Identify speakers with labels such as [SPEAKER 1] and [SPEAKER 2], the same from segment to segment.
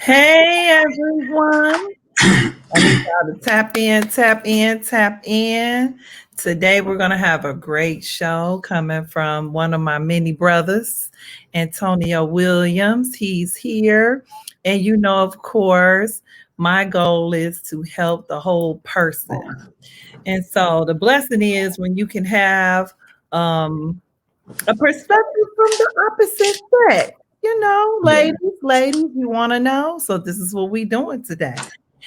[SPEAKER 1] Hey everyone. I need y'all to tap in, tap in, tap in. Today we're going to have a great show coming from one of my many brothers, Antonio Williams. He's here. And of course, my goal is to help the whole person. And so the blessing is when you can have um, a perspective from the opposite sex.
[SPEAKER 2] Yeah.
[SPEAKER 1] Ladies, you want to know? So this is what we're doing today.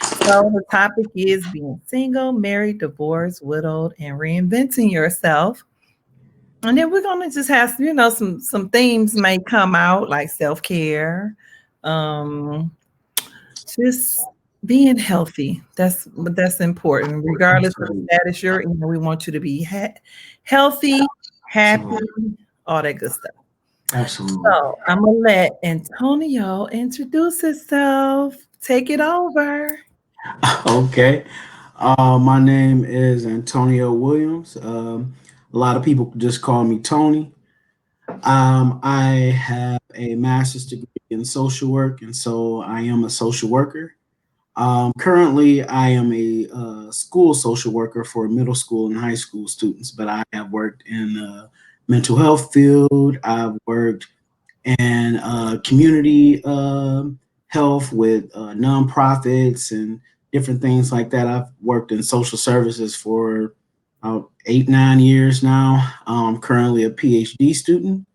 [SPEAKER 1] So the topic is being single, married, divorced, widowed, and reinventing yourself. And then we're gonna just have, some themes may come out like self-care, um, just being healthy. That's important, regardless of the
[SPEAKER 2] Absolutely.
[SPEAKER 1] status you're in. We want you to be healthy, happy,
[SPEAKER 2] Absolutely.
[SPEAKER 1] all that good stuff.
[SPEAKER 2] Absolutely.
[SPEAKER 1] So I'm gonna let Antonio introduce himself. Take it over.
[SPEAKER 2] Okay. My name is Antonio Williams. A lot of people just call me Tony. I have a master's degree in social work, and so I am a social worker. Currently, I am a school social worker for middle school and high school students, but I have worked in the mental health field. I've worked and community health with nonprofits and different things like that. I've worked in social services for about 8, 9 years now. I'm currently a PhD student,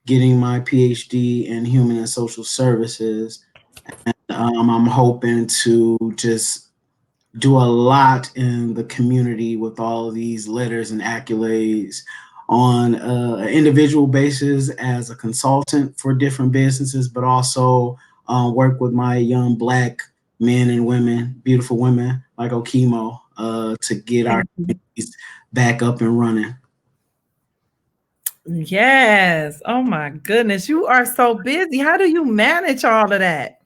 [SPEAKER 2] getting my PhD in human and social services. I'm hoping to just do a lot in the community with all of these letters and accolades on an individual basis as a consultant for different businesses, but also work with my young Black men and women, beautiful women like Okiymo, to get our communities back up and running.
[SPEAKER 1] Yes. Oh my goodness. You are so busy. How do you manage all of that?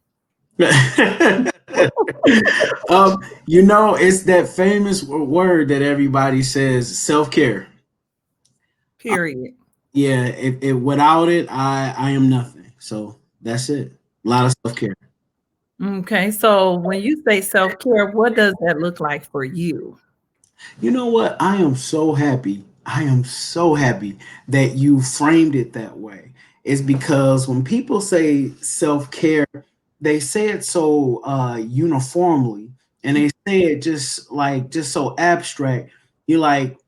[SPEAKER 2] It's that famous word that everybody says, self care.
[SPEAKER 1] Period.
[SPEAKER 2] Yeah, if without it, I am nothing. So that's it. A lot of self care.
[SPEAKER 1] Okay. So when you say self care, what does that look like for you?
[SPEAKER 2] You know what? I am so happy. I am so happy that you framed it that way. It's because when people say self care, they say it so uniformly, and they say it just so abstract. You're like,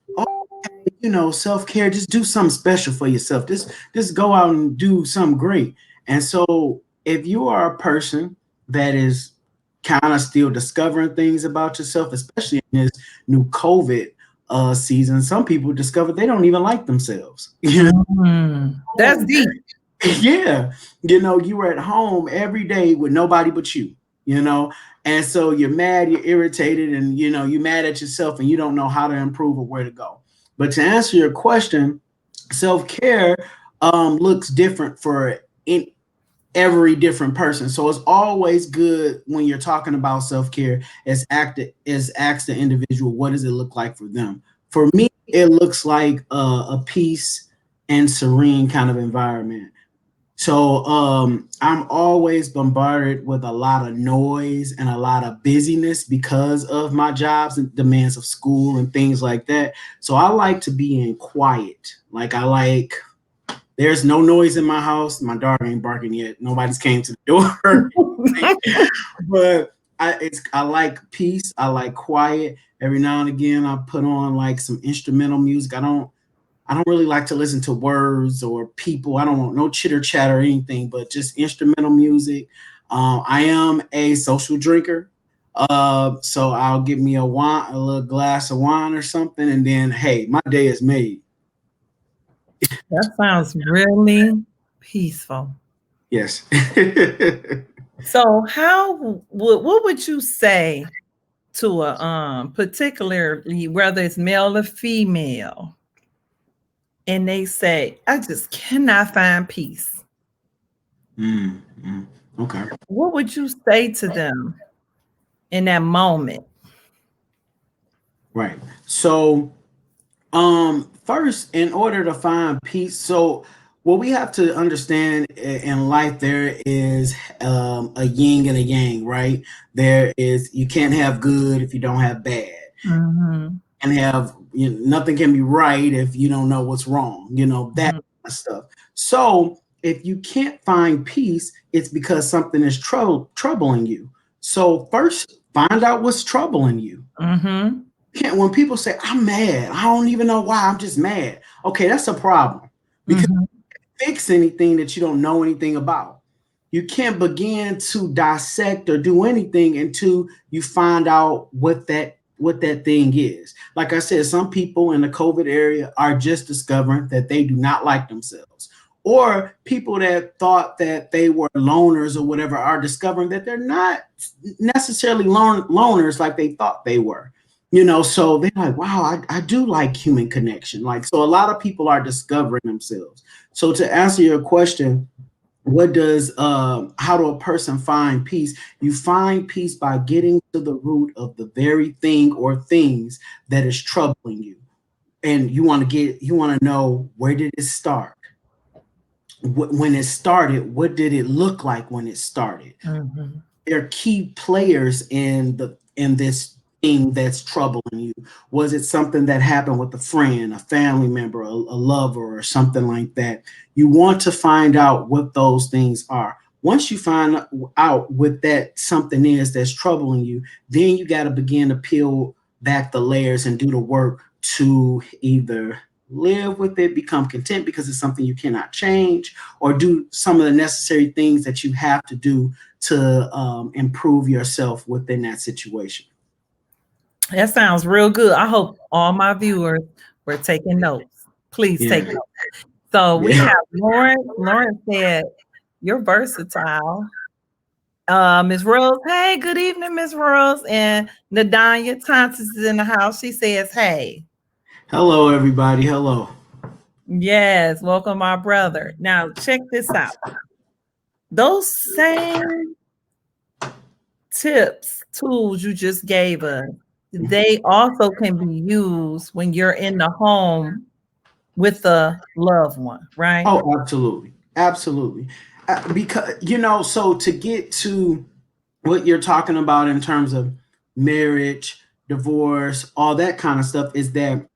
[SPEAKER 2] self care. Just do something special for yourself. Just go out and do something great. And so, if you are a person that is kind of still discovering things about yourself, especially in this new COVID season, some people discover they don't even like themselves.
[SPEAKER 1] That's deep.
[SPEAKER 2] Yeah, you were at home every day with nobody but you, and so you're mad, you're irritated, and you're mad at yourself and you don't know how to improve or where to go. But to answer your question, self-care looks different for every different person. So it's always good when you're talking about self-care is ask the individual, what does it look like for them? For me, it looks like a peace and serene kind of environment. So I'm always bombarded with a lot of noise and a lot of busyness because of my jobs and demands of school and things like that. So I like to be in quiet. Like I like there's no noise in my house. My dog ain't barking yet. Nobody's came to the door. But I like peace. I like quiet. Every now and again I put on like some instrumental music. I don't really like to listen to words or people. I don't want no chitter chatter or anything, but just instrumental music. I am a social drinker, so I'll get me a little glass of wine or something, and then hey, my day is made.
[SPEAKER 1] That sounds really peaceful.
[SPEAKER 2] Yes.
[SPEAKER 1] So what would you say to a particularly whether it's male or female, and they say, I just cannot find peace.
[SPEAKER 2] Mm, okay.
[SPEAKER 1] What would you say to them in that moment?
[SPEAKER 2] Right. So, first, in order to find peace, so Well, we have to understand in life there is a yin and a yang, right? There is, you can't have good if you don't have bad,
[SPEAKER 1] Mm-hmm.
[SPEAKER 2] and have, nothing can be right if you don't know what's wrong, that
[SPEAKER 1] Mm-hmm.
[SPEAKER 2] kind of stuff. So if you can't find peace, it's because something is troubling you. So first, find out what's troubling you.
[SPEAKER 1] Mm-hmm.
[SPEAKER 2] Can't, when people say I'm mad, I don't even know why, I'm just mad. Okay, that's a problem, because
[SPEAKER 1] Mm-hmm.
[SPEAKER 2] fix anything that you don't know anything about. You can't begin to dissect or do anything until you find out what that thing is. Like I said, some people in the COVID area are just discovering that they do not like themselves. Or people that thought that they were loners or whatever are discovering that they're not necessarily loners like they thought they were. So they're like, wow, I do like human connection. Like, so a lot of people are discovering themselves. So to answer your question, what does how do a person find peace? You find peace by getting to the root of the very thing or things that is troubling you. And you want to know, where did it start? When it started, what did it look like when it started?
[SPEAKER 1] Mm-hmm.
[SPEAKER 2] They're key players in this thing that's troubling you. Was it something that happened with a friend, a family member, a lover, or something like that? You want to find out what those things are. Once you find out what that something is that's troubling you, then you got to begin to peel back the layers and do the work to either live with it, become content because it's something you cannot change, or do some of the necessary things that you have to do to improve yourself within that situation.
[SPEAKER 1] That sounds real good. I hope all my viewers were taking notes. Please take
[SPEAKER 2] Yeah.
[SPEAKER 1] notes. So we
[SPEAKER 2] Yeah.
[SPEAKER 1] have Lauren. Lauren said, "You're versatile." Miss Rose, hey, good evening, Miss Rose. And Nadanya Thompson is in the house. She says, hey.
[SPEAKER 2] Hello, everybody. Hello.
[SPEAKER 1] Yes, welcome, my brother. Now, check this out. Those same tips, tools you just gave us, they also can be used when you're in the home with a loved one, right?
[SPEAKER 2] Oh, absolutely. Absolutely. Because, so to get to what you're talking about in terms of marriage, divorce, all that kind of stuff, is that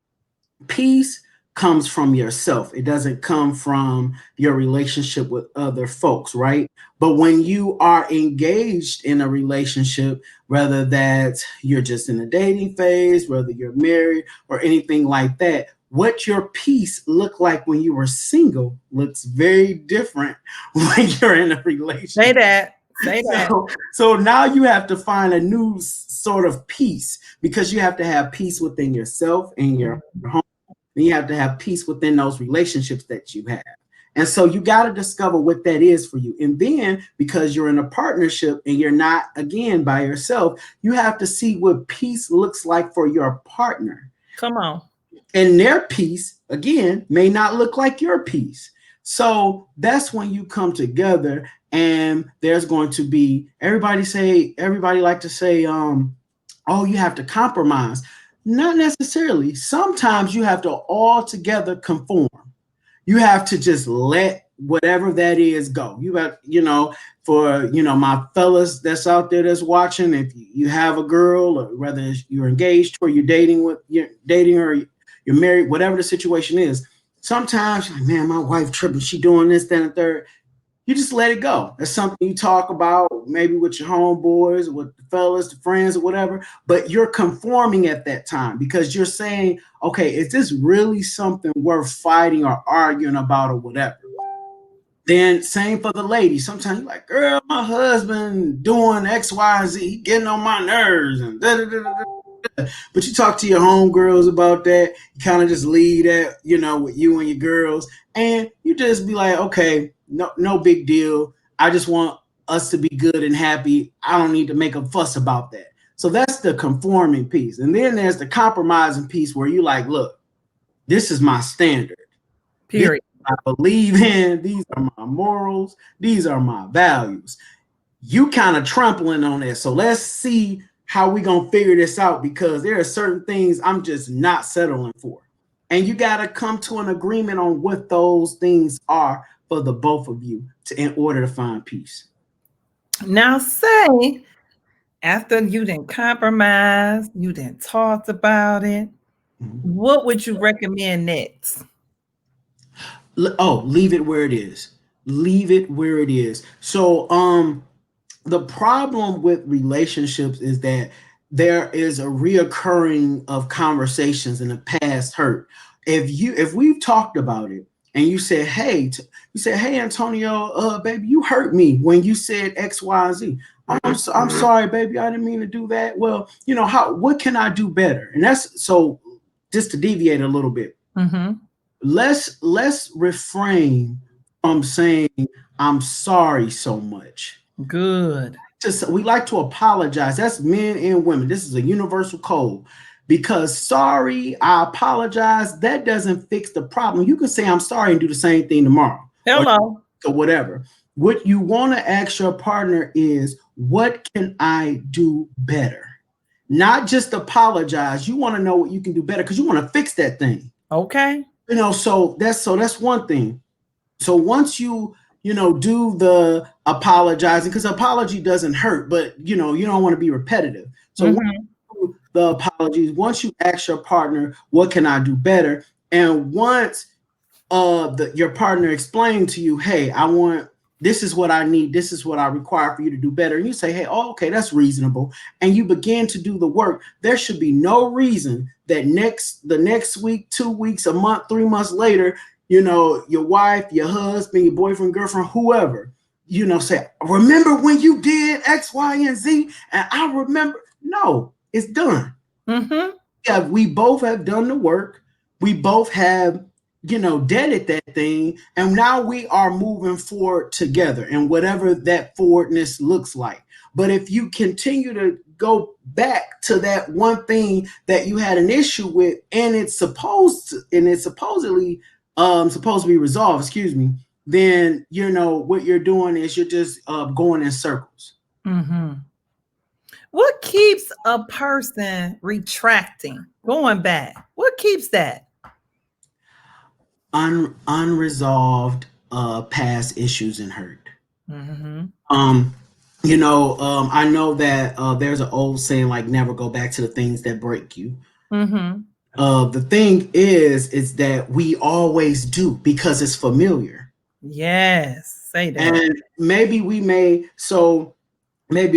[SPEAKER 2] peace comes from yourself. It doesn't come from your relationship with other folks, right? But when you are engaged in a relationship, whether that you're just in a dating phase, whether you're married or anything like that, what your peace looked like when you were single looks very different when you're in a
[SPEAKER 1] Say
[SPEAKER 2] relationship.
[SPEAKER 1] that. Say that.
[SPEAKER 2] So now you have to find a new sort of peace, because you have to have peace within yourself and your home. Then you have to have peace within those relationships that you have. And so you got to discover what that is for you. And then, because you're in a partnership and you're not, again, by yourself, you have to see what peace looks like for your partner.
[SPEAKER 1] Come on.
[SPEAKER 2] And their peace, again, may not look like your peace. So that's when you come together, and there's going to be, everybody like to say, oh, you have to compromise. Not necessarily. Sometimes you have to altogether conform. You have to just let whatever that is go. You have, for my fellas that's out there that's watching, if you have a girl, or whether you're engaged or you're dating or you're married, whatever the situation is, sometimes you're like, man, my wife tripping, she doing this, that, and third. You just let it go. That's something you talk about maybe with your homeboys, with the fellas, the friends, or whatever. But you're conforming at that time, because you're saying, okay, is this really something worth fighting or arguing about or whatever? Then same for the ladies. Sometimes you're like, girl, my husband doing X, Y, and Z, getting on my nerves, and da da da da. But you talk to your homegirls about that. You kind of just leave that, with you and your girls, and you just be like, okay, no big deal. I just want us to be good and happy. I don't need to make a fuss about that. So that's the conforming piece. And then there's the compromising piece, where you like, look, this is my standard. This is
[SPEAKER 1] Period.
[SPEAKER 2] what I believe in. These are my morals. These are my values. You kind of trampling on that. So let's see how we gonna figure this out, because there are certain things I'm just not settling for. And you got to come to an agreement on what those things are for the both of you in order to find peace.
[SPEAKER 1] Now, say after you didn't compromise, you didn't talked about it,
[SPEAKER 2] Mhm.
[SPEAKER 1] what would you recommend next?
[SPEAKER 2] Oh, leave it where it is. Leave it where it is. So, the problem with relationships is that there is a reoccurring of conversations in the past hurt. If we've talked about it and you said, hey, you said, hey, Antonio, baby, you hurt me when you said X, Y, and Z. I'm sorry, baby, I didn't mean to do that. Well, what can I do better? And that's so, just to deviate a little bit,
[SPEAKER 1] Mm-hmm.
[SPEAKER 2] let's refrain from saying I'm sorry so much.
[SPEAKER 1] Good.
[SPEAKER 2] We like to apologize. That's men and women. This is a universal code. Because sorry, I apologize, that doesn't fix the problem. You can say I'm sorry and do the same thing tomorrow
[SPEAKER 1] Hello.
[SPEAKER 2] or whatever. What you want to ask your partner is, what can I do better? Not just apologize. You want to know what you can do better because you want to fix that thing.
[SPEAKER 1] Okay.
[SPEAKER 2] So that's one thing. So once do the apologizing, because apology doesn't hurt, but you don't want to be repetitive. So once
[SPEAKER 1] Mm-hmm.
[SPEAKER 2] you do the apologies, once you ask your partner, what can I do better? And once your partner explained to you, hey, I want, this is what I need, this is what I require for you to do better, and you say, hey, oh, okay, that's reasonable, and you begin to do the work, there should be no reason that the next week, 2 weeks, a month, 3 months later, your wife, your husband, your boyfriend, girlfriend, whoever, say, remember when you did X, Y, and Z, and I remember. No, it's done.
[SPEAKER 1] Mm-hmm.
[SPEAKER 2] Yeah, we both have done the work. We both have, deaded that thing. And now we are moving forward together and whatever that forwardness looks like. But if you continue to go back to that one thing that you had an issue with and it's supposedly supposed to be resolved, excuse me, then what you're doing is you're just going in circles.
[SPEAKER 1] Mm-hmm. What keeps a person retracting, going back? What keeps that?
[SPEAKER 2] Unresolved past issues and hurt.
[SPEAKER 1] Mm-hmm.
[SPEAKER 2] Um, I know that there's an old saying like never go back to the things that break you.
[SPEAKER 1] Mm-hmm.
[SPEAKER 2] The thing is that we always do because it's familiar.
[SPEAKER 1] Yes. Say that.
[SPEAKER 2] And maybe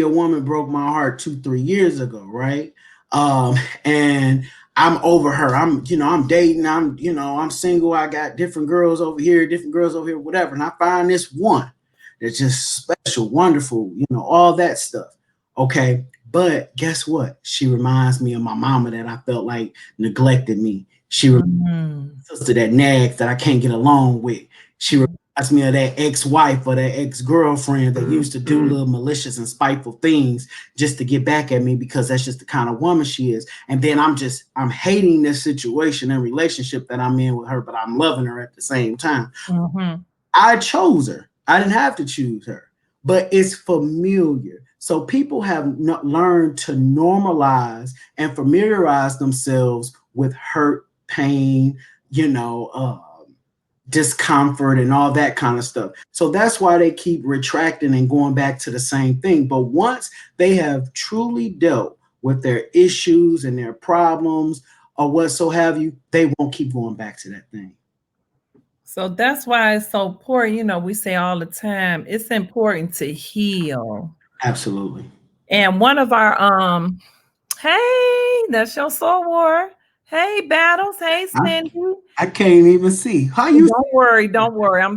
[SPEAKER 2] a woman broke my heart 2 3 years ago, right? And I'm over her. I'm dating. I'm single. I got different girls over here, whatever. And I find this one that's just special, wonderful, all that stuff. Okay. But guess what? She reminds me of my mama that I felt like neglected me. She reminds
[SPEAKER 1] Mm-hmm.
[SPEAKER 2] me of my sister that nags that I can't get along with. She reminds me of that ex-wife or that ex-girlfriend that used to do little malicious and spiteful things just to get back at me because that's just the kind of woman she is. And then I'm hating this situation and relationship that I'm in with her, but I'm loving her at the same time.
[SPEAKER 1] Mm-hmm.
[SPEAKER 2] I chose her. I didn't have to choose her, but it's familiar. So people have learned to normalize and familiarize themselves with hurt, pain, you know, uh, discomfort and all that kind of stuff. So that's why they keep retracting and going back to the same thing. But once they have truly dealt with their issues and their problems or what so have you, they won't keep going back to that thing.
[SPEAKER 1] So that's why it's so important. We say all the time, it's important to heal.
[SPEAKER 2] Absolutely.
[SPEAKER 1] And one of our hey, that's your soul war. Hey, Battles. Hey,
[SPEAKER 2] I,
[SPEAKER 1] Cindy.
[SPEAKER 2] I can't even see. How you
[SPEAKER 1] Don't worry, don't worry. I'm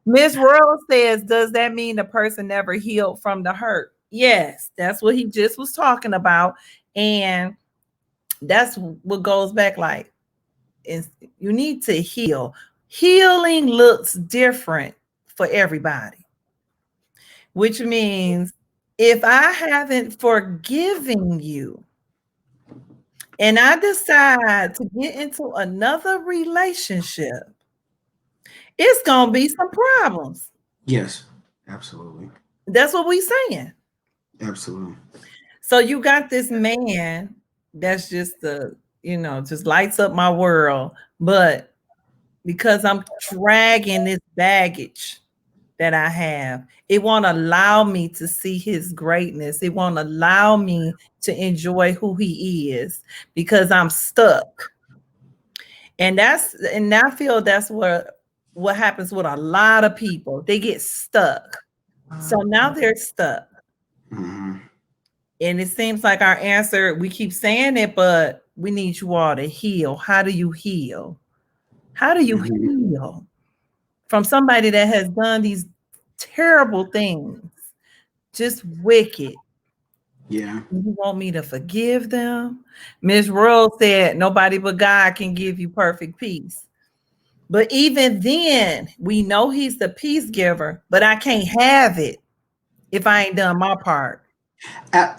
[SPEAKER 1] Miss Rose says, does that mean the person never healed from the hurt? Yes, that's what he just was talking about. And that's what goes back like is you need to heal. Healing looks different for everybody, which means if I haven't forgiven you and I decide to get into another relationship, it's going to be some problems.
[SPEAKER 2] Yes, absolutely.
[SPEAKER 1] That's what we saying.
[SPEAKER 2] Absolutely.
[SPEAKER 1] So you got this man that's just the just lights up my world. But because I'm dragging this baggage that I have, it won't allow me to see his greatness. It won't allow me to enjoy who he is because I'm stuck. And I feel that's what happens with a lot of people. They get stuck. So now they're stuck.
[SPEAKER 2] Mhm.
[SPEAKER 1] And it seems like our answer, we keep saying it, but we need you all to heal. How do you heal? How do you
[SPEAKER 2] Mhm.
[SPEAKER 1] heal from somebody that has done these terrible things, just wicked?
[SPEAKER 2] Yeah.
[SPEAKER 1] You want me to forgive them? Miss Rose said, nobody but God can give you perfect peace. But even then, we know he's the peace giver, but I can't have it if I ain't done my part.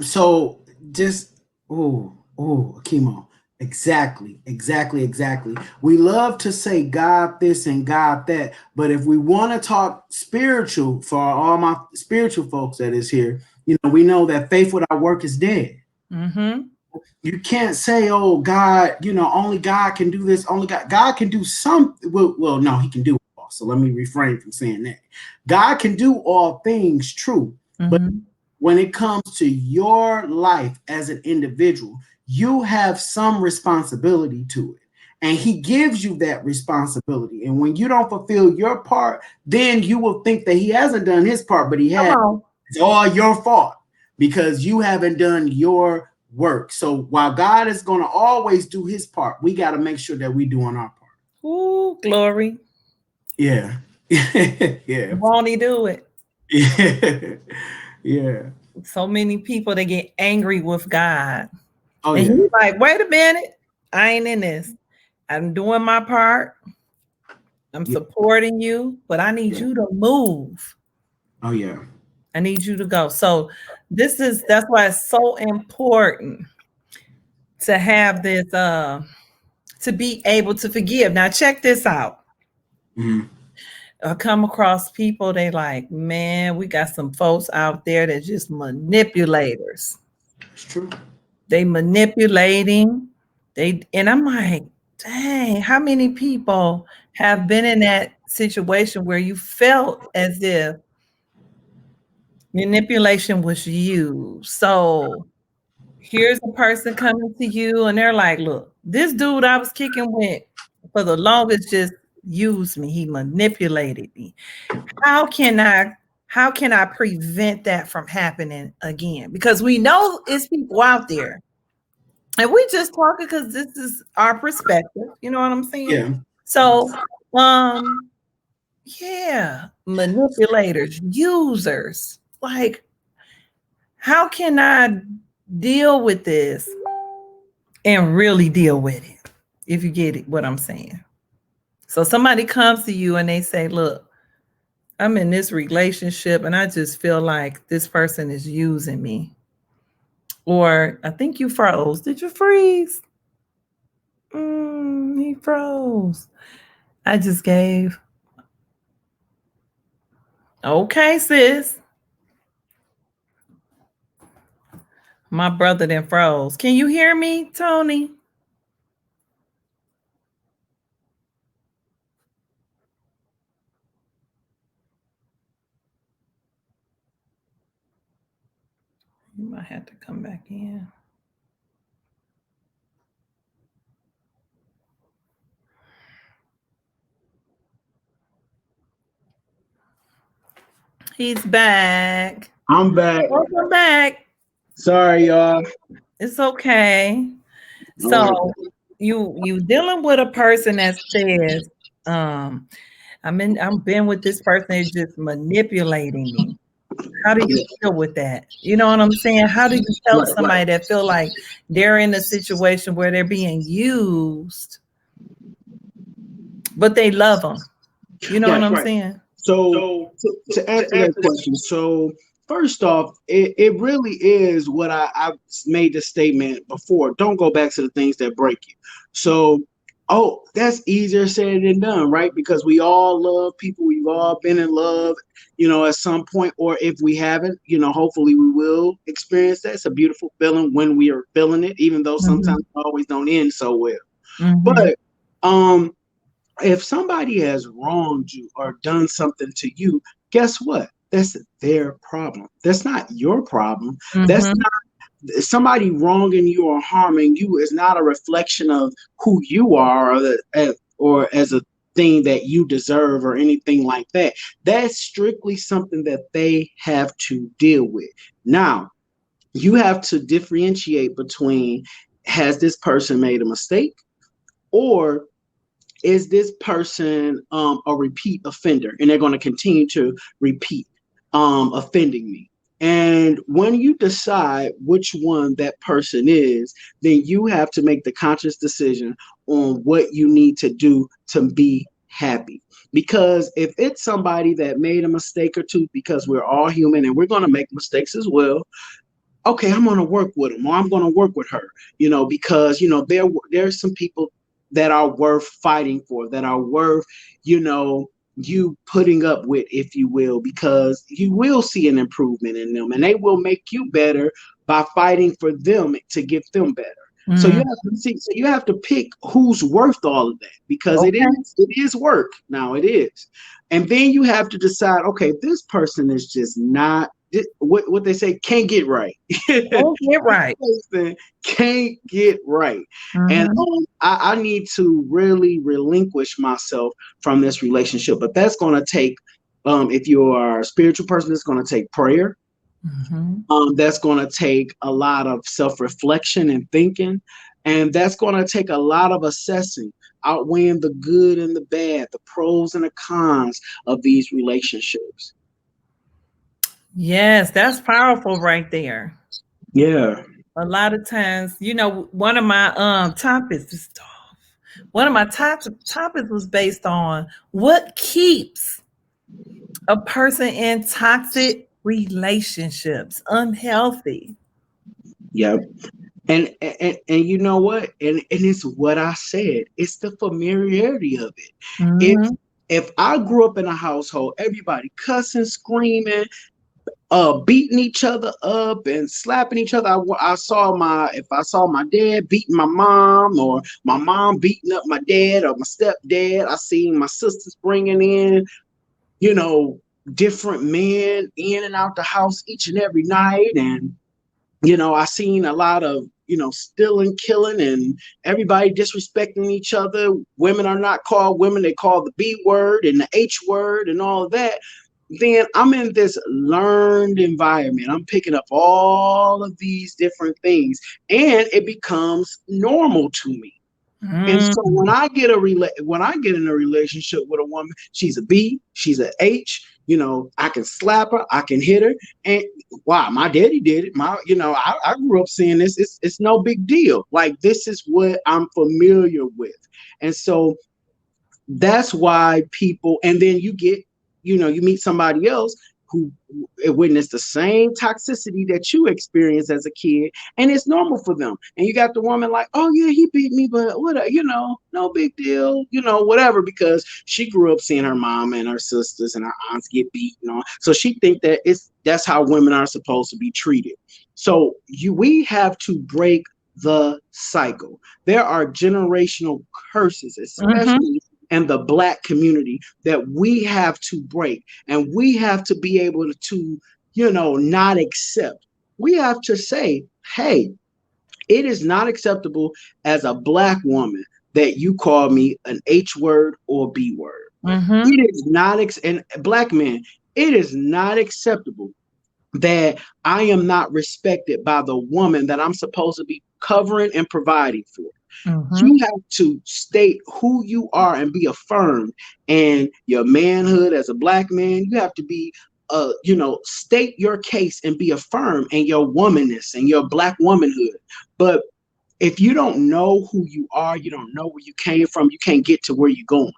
[SPEAKER 2] So just chemo. Exactly, exactly, exactly. We love to say God this and God that, but if we want to talk spiritual for all my spiritual folks that is here, we know that faith without work is dead.
[SPEAKER 1] Mm-hmm.
[SPEAKER 2] You can't say, "Oh, God, only God can do this. Only God can do something." Well, no, He can do it all. So let me refrain from saying that. God can do all things, true, but
[SPEAKER 1] Mm-hmm.
[SPEAKER 2] when it comes to your life as an individual, you have some responsibility to it. And he gives you that responsibility. And when you don't fulfill your part, then you will think that he hasn't done his part, but he
[SPEAKER 1] Come
[SPEAKER 2] has.
[SPEAKER 1] on.
[SPEAKER 2] It's all your fault because you haven't done your work. So while God is going to always do his part, we got to make sure that we're doing our part.
[SPEAKER 1] Ooh, glory.
[SPEAKER 2] Yeah. Yeah.
[SPEAKER 1] Won't he do it?
[SPEAKER 2] Yeah. Yeah.
[SPEAKER 1] So many people, they get angry with God.
[SPEAKER 2] Oh,
[SPEAKER 1] And
[SPEAKER 2] yeah.
[SPEAKER 1] he's like, wait a minute. I ain't in this. I'm doing my part. I'm
[SPEAKER 2] Yeah.
[SPEAKER 1] supporting you, but I need
[SPEAKER 2] Yeah.
[SPEAKER 1] you to move.
[SPEAKER 2] Oh, yeah.
[SPEAKER 1] I need you to go. So that's why it's so important to have this to be able to forgive. Now check this out.
[SPEAKER 2] Mhm.
[SPEAKER 1] I come across people, they like, man, we got some folks out there that just manipulators.
[SPEAKER 2] It's true.
[SPEAKER 1] They manipulating. And I'm like, dang, how many people have been in that situation where you felt as if manipulation was used? So here's a person coming to you and they're like, look, this dude I was kicking with for the longest just used me. He manipulated me. How can I how can I prevent that from happening again? Because we know it's people out there. And we just talking because this is our perspective. You know what I'm saying?
[SPEAKER 2] Yeah.
[SPEAKER 1] So yeah, manipulators, users. Like, how can I deal with this and really deal with it? If you get it, what I'm saying. So somebody comes to you and they say, look, I'm in this relationship and I just feel like this person is using me. Or I think you froze. Did you freeze? He froze. I just gave. Okay, sis. My brother then froze. Can you hear me, Tony? You might have to come back in. He's back.
[SPEAKER 2] I'm back.
[SPEAKER 1] Welcome back.
[SPEAKER 2] Sorry, y'all.
[SPEAKER 1] It's okay.
[SPEAKER 2] All right.
[SPEAKER 1] So you dealing with a person that says, um, I've been with this person that's just manipulating me. How do you deal with that? You know what I'm saying? How do you help
[SPEAKER 2] Right.
[SPEAKER 1] somebody that feel like they're in a situation where they're being used, but they love them? You know what
[SPEAKER 2] Yes,
[SPEAKER 1] I'm
[SPEAKER 2] right.
[SPEAKER 1] saying?
[SPEAKER 2] So to answer that question, so first off, it really is I've made the statement before. Don't go back to the things that break you. So Oh, that's easier said than done, right? Because we all love people. We've all been in love, at some point, or if we haven't, hopefully we will experience that. It's a beautiful feeling when we are feeling it, even though sometimes
[SPEAKER 1] Mhm.
[SPEAKER 2] it always don't end so well.
[SPEAKER 1] Mhm.
[SPEAKER 2] But um, if somebody has wronged you or done something to you, guess what? That's their problem. That's not your problem. That's
[SPEAKER 1] Mhm.
[SPEAKER 2] somebody wronging you or harming you is not a reflection of who you are or as a thing that you deserve or anything like that. That's strictly something that they have to deal with. Now, you have to differentiate between, has this person made a mistake, or is this person a repeat offender and they're going to continue to repeat offending me? And when you decide which one that person is, then you have to make the conscious decision on what you need to do to be happy. Because if it's somebody that made a mistake or two, because we're all human and we're going to make mistakes as well, okay, I'm going to work with him or I'm going to work with her, because, there's some people that are worth fighting for, that are worth, you know, you putting up with, if you will, because you will see an improvement in them and they will make you better by fighting for them to get them better. So you
[SPEAKER 1] Mm.
[SPEAKER 2] have to see, so you have to pick who's worth all of that because
[SPEAKER 1] Okay.
[SPEAKER 2] it is work. Now it is. And then you have to decide, okay, this person is just not what they say, can't get right.
[SPEAKER 1] Oh, get right.
[SPEAKER 2] Person can't get right. And
[SPEAKER 1] Mhm.
[SPEAKER 2] I need to really relinquish myself from this relationship. But that's going to take, if you are a spiritual person, it's going to take prayer.
[SPEAKER 1] Mhm.
[SPEAKER 2] That's going to take a lot of self reflection and thinking. And that's going to take a lot of assessing, outweighing the good and the bad, the pros and the cons of these relationships.
[SPEAKER 1] Yes, that's powerful right there.
[SPEAKER 2] Yeah.
[SPEAKER 1] A lot of times, one of my topics is one of my topics was based on what keeps a person in toxic relationships unhealthy.
[SPEAKER 2] Yeah. And you know what? And it's what I said. It's the familiarity of it. If
[SPEAKER 1] Mhm.
[SPEAKER 2] if I grew up in a household, everybody cussing, screaming, beating each other up and slapping each other. If I saw my dad beating my mom or my mom beating up my dad or my stepdad, I seen my sisters bringing in, you know, different men in and out the house each and every night. And I seen a lot of, stealing, killing, and everybody disrespecting each other. Women are not called women, they call the B word and the H word and all of that. Then I'm in this learned environment. I'm picking up all of these different things, and it becomes normal to me. And so
[SPEAKER 1] Mm.
[SPEAKER 2] when I get in a relationship with a woman, she's a B, she's an H. I can slap her, I can hit her, and wow, my daddy did it. I grew up seeing this. It's no big deal. Like this is what I'm familiar with, and so that's why people. And then you meet somebody else who witnessed the same toxicity that you experienced as a kid, and it's normal for them. And you got the woman like, oh yeah, he beat me, but what, no big deal, whatever, because she grew up seeing her mom and her sisters and her aunts get beaten on, so she think that that's how women are supposed to be treated. So we have to break the cycle. There are generational curses,
[SPEAKER 1] Mhm.
[SPEAKER 2] especially in the Black community, that we have to break, and we have to be able to, not accept. We have to say, hey, it is not acceptable as a Black woman that you call me an H word or B word.
[SPEAKER 1] Mhm.
[SPEAKER 2] It is not, and Black men, it is not acceptable that I am not respected by the woman that I'm supposed to be covering and providing for. You
[SPEAKER 1] Mhm.
[SPEAKER 2] have to state who you are and be affirmed and your manhood as a Black man. You have to be state your case and be affirmed and your womanness and your Black womanhood. But if you don't know who you are, you don't know where you came from, you can't get to where you're going.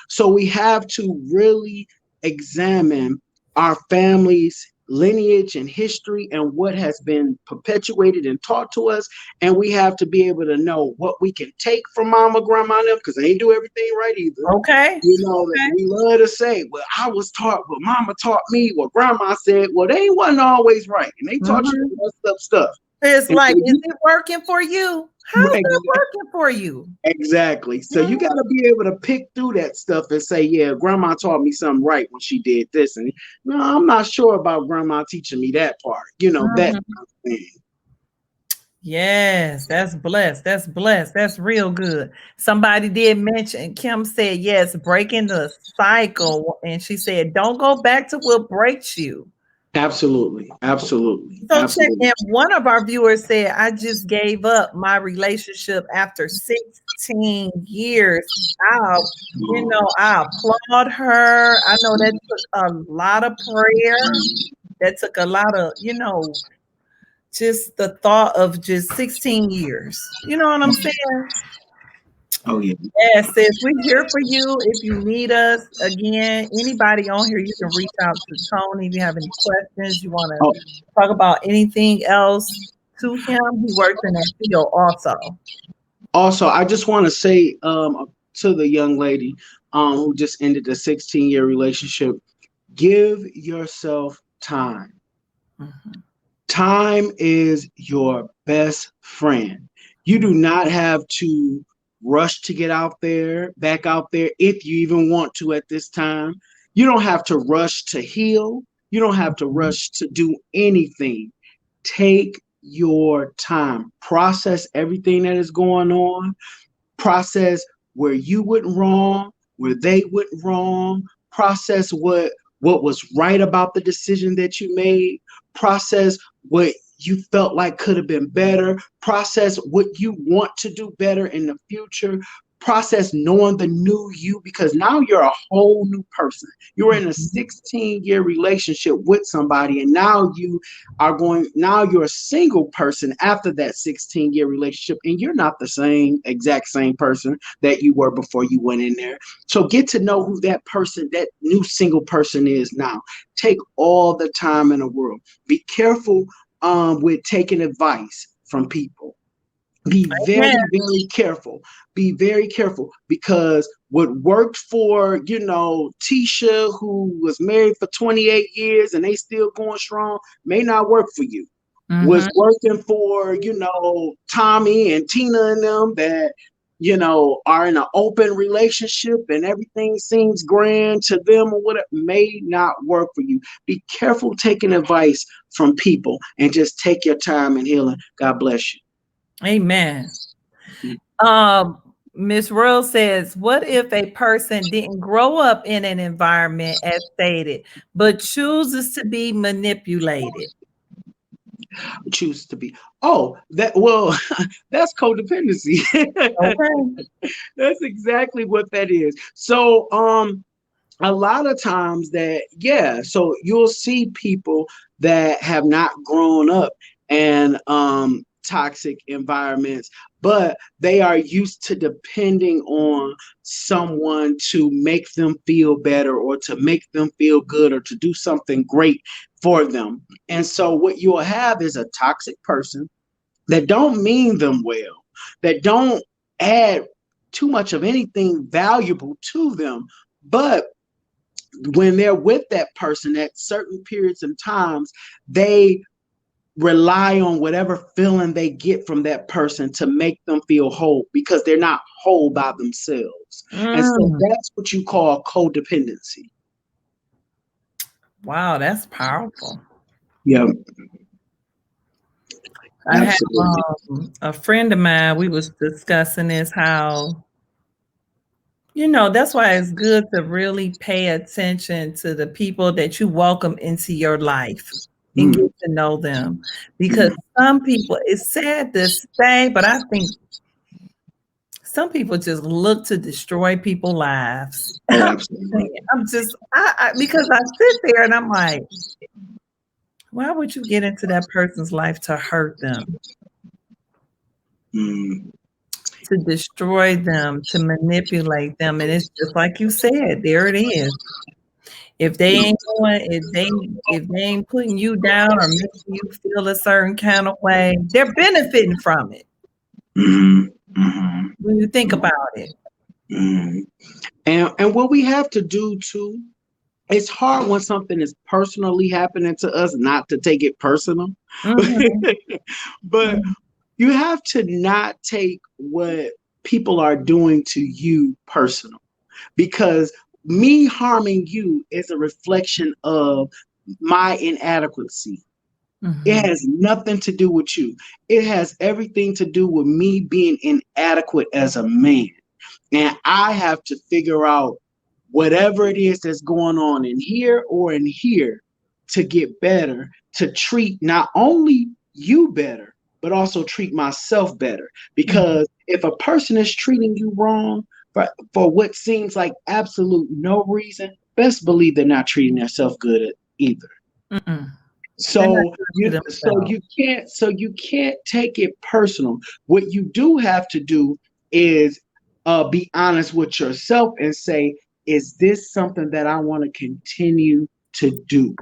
[SPEAKER 2] So we have to really examine our families' lineage and history and what has been perpetuated and taught to us. And we have to be able to know what we can take from mama, grandma, and them, because they ain't do everything right either.
[SPEAKER 1] Okay.
[SPEAKER 2] You know,
[SPEAKER 1] Okay.
[SPEAKER 2] we love to say, well, I was taught what mama taught me, what grandma said. Well, they wasn't always right. And they taught you
[SPEAKER 1] Mhm.
[SPEAKER 2] some messed up stuff.
[SPEAKER 1] It's
[SPEAKER 2] And
[SPEAKER 1] like,
[SPEAKER 2] so
[SPEAKER 1] is
[SPEAKER 2] you,
[SPEAKER 1] it working for you? How's it working for you?
[SPEAKER 2] exactly. So you got
[SPEAKER 1] Mhm.
[SPEAKER 2] to be able to pick through that stuff and say, yeah, grandma taught me something right when she did this. And no, I'm not sure about grandma teaching me that part, you know, that
[SPEAKER 1] Mhm.
[SPEAKER 2] kind of thing.
[SPEAKER 1] Yes, that's blessed. That's blessed. That's real good. Somebody did mention, Kim said, yes, breaking the cycle. And she said, don't go back to what breaks you.
[SPEAKER 2] Absolutely. Absolutely.
[SPEAKER 1] So check
[SPEAKER 2] Absolutely.
[SPEAKER 1] in. One of our viewers said, I just gave up my relationship after 16 years. I, I applaud her. I know that took a lot of prayer. That took a lot of, just the thought of just 16 years. You know what I'm saying?
[SPEAKER 2] Oh, yeah.
[SPEAKER 1] Yes, sis, we're here for you. If you need us, again, anybody on here, you can reach out to Tony if you have any questions. You want to
[SPEAKER 2] Oh,
[SPEAKER 1] talk about anything else to him. He works in that field also.
[SPEAKER 2] also, I just want to say to the young lady who just ended a 16-year relationship, give yourself time.
[SPEAKER 1] Mhm.
[SPEAKER 2] Time is your best friend. You do not have to rush to get out there, back out there, if you even want to at this time. You don't have to rush to heal. You don't have to rush to do anything. Take your time, process everything that is going on, process where you went wrong, where they went wrong, process what was right about the decision that you made, process what you felt like could have been better, process what you want to do better in the future, process knowing the new you, because now you're a whole new person. You're in a 16-year relationship with somebody, and now you're a single person after that 16-year relationship, and you're not the exact same person that you were before you went in there. So get to know who that person, that new single person is now. Take all the time in the world. Be careful with taking advice from people. Be
[SPEAKER 1] Amen.
[SPEAKER 2] very, very careful. Be very careful, because what worked for, Tisha, who was married for 28 years and they still going strong, may not work for you. Was
[SPEAKER 1] Mhm.
[SPEAKER 2] working for, Tommy and Tina and them that, are in an open relationship and everything seems grand to them or whatever, may not work for you. Be careful taking advice from people and just take your time in healing. God bless you.
[SPEAKER 1] Amen.
[SPEAKER 2] Mm.
[SPEAKER 1] Miss Rose says, what if a person didn't grow up in an environment as stated, but chooses to be manipulated?
[SPEAKER 2] Choose to be. Oh, that well, that's codependency.
[SPEAKER 1] Okay.
[SPEAKER 2] That's exactly what that is. So, a lot of times so you'll see people that have not grown up in toxic environments, but they are used to depending on someone to make them feel better or to make them feel good or to do something great for them. And so what you'll have is a toxic person that don't mean them well, that don't add too much of anything valuable to them. But when they're with that person at certain periods and times, they rely on whatever feeling they get from that person to make them feel whole, because they're not whole by themselves. And so
[SPEAKER 1] Mm,
[SPEAKER 2] that's what you call codependency.
[SPEAKER 1] wow, that's powerful.
[SPEAKER 2] Yeah,
[SPEAKER 1] I have
[SPEAKER 2] absolutely.
[SPEAKER 1] a friend of mine, we was discussing this, how, that's why it's good to really pay attention to the people that you welcome into your life and
[SPEAKER 2] Mm,
[SPEAKER 1] get to know them. Because
[SPEAKER 2] mm.
[SPEAKER 1] some people, it's sad to say, but I think some people just look to destroy people's lives.
[SPEAKER 2] Oh, absolutely.
[SPEAKER 1] I'm just, because I sit there and I'm like, why would you get into that person's life to hurt them,
[SPEAKER 2] Mm,
[SPEAKER 1] to destroy them, to manipulate them? And it's just like you said, there it is. If they ain't going, if they ain't putting you down or making you feel a certain kind of way, they're benefiting from it
[SPEAKER 3] Mhm, mhm,
[SPEAKER 1] when you think about it.
[SPEAKER 3] mhm. And what we have to do too, it's hard when something is personally happening to us not to take it personal.
[SPEAKER 1] Mhm,
[SPEAKER 3] But
[SPEAKER 1] mhm,
[SPEAKER 3] you have to not take what people are doing to you personal, because me harming you is a reflection of my inadequacy. It
[SPEAKER 1] mhm,
[SPEAKER 3] has nothing to do with you. It has everything to do with me being inadequate as a man. And I have to figure out whatever it is that's going on in here or in here to get better, to treat not only you better, but also treat myself better.
[SPEAKER 1] mhm,
[SPEAKER 3] Because if a person is treating you wrong for what seems like absolute no reason, best believe they're not treating themselves good either.
[SPEAKER 1] mm-mm. They're not
[SPEAKER 3] So
[SPEAKER 1] good
[SPEAKER 3] you
[SPEAKER 1] to
[SPEAKER 3] so
[SPEAKER 1] themselves.
[SPEAKER 3] you can't so you can't take it personal. What you do have to do is be honest with yourself and say, is this something that I want to continue to do?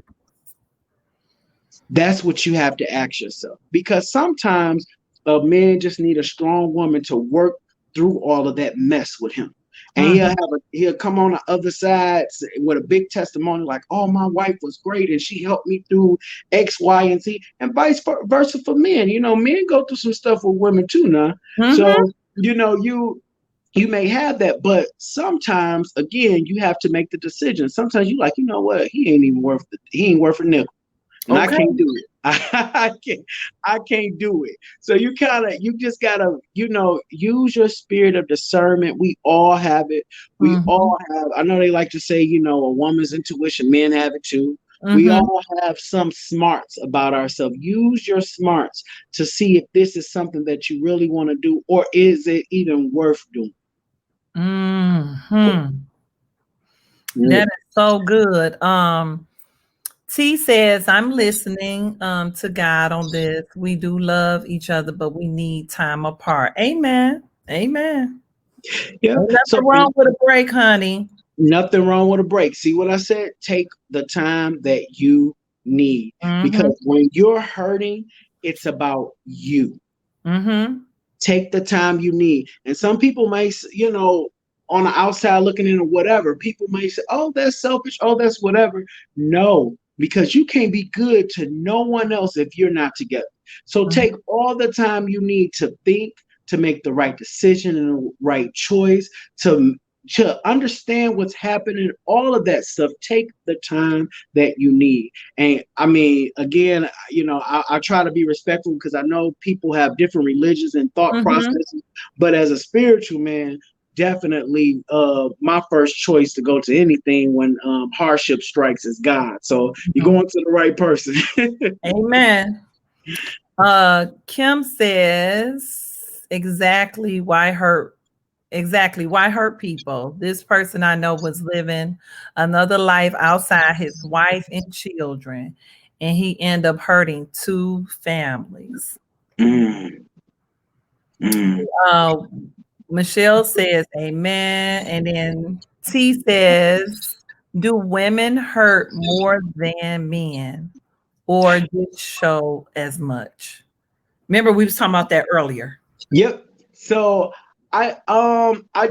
[SPEAKER 3] That's what you have to ask yourself. Because sometimes a man just need a strong woman to work through all of that mess with him. And
[SPEAKER 1] Mhm,
[SPEAKER 3] he'll come on the other side with a big testimony like, oh, my wife was great and she helped me through X, Y, and Z, and vice versa for men. You know, men go through some stuff with women too now.
[SPEAKER 1] mhm.
[SPEAKER 3] So, you may have that, but sometimes again, you have to make the decision. Sometimes you like, you know what, he ain't worth a nickel, and I
[SPEAKER 1] Okay.
[SPEAKER 3] can't do it. I can't do it. So you just gotta, use your spirit of discernment. We all have it. We
[SPEAKER 1] Mhm,
[SPEAKER 3] all have, I know they like to say, a woman's intuition, men have it too. We
[SPEAKER 1] mhm.
[SPEAKER 3] all have some smarts about ourselves. Use your smarts to see if this is something that you really want to do, or is it even worth doing?
[SPEAKER 1] Mhm. That
[SPEAKER 3] Mm.
[SPEAKER 1] is so good. T says, I'm listening to God on this. We do love each other, but we need time apart. Amen. Amen.
[SPEAKER 3] Yeah.
[SPEAKER 1] Ain't
[SPEAKER 3] So
[SPEAKER 1] nothing wrong with a break, honey.
[SPEAKER 3] nothing wrong with a break. See what I said? Take the time that you need,
[SPEAKER 1] Mhm.
[SPEAKER 3] because when you're hurting, it's about you.
[SPEAKER 1] Mhm.
[SPEAKER 3] Take the time you need. And some people may, on the outside looking in or whatever, people may say, oh, that's selfish. Oh, that's whatever. No, because you can't be good to no one else if you're not together. So
[SPEAKER 1] Mhm.
[SPEAKER 3] take all the time you need to think, to make the right decision and the right choice, to understand what's happening, all of that stuff. Take the time that you need. And I mean, again, I try to be respectful because I know people have different religions and thought
[SPEAKER 1] Mhm.
[SPEAKER 3] processes. But as a spiritual man, definitely my first choice to go to anything when hardship strikes is God. So you're
[SPEAKER 1] Mhm.
[SPEAKER 3] going to the right person.
[SPEAKER 1] Amen. Kim says exactly why hurt people. This person I know was living another life outside his wife and children, and he ended up hurting two families.
[SPEAKER 3] Mm, mm.
[SPEAKER 1] Uh, Michelle says amen. And then T says, do women hurt more than men or just show as much? Remember, we was talking about that earlier.
[SPEAKER 3] Yep. So I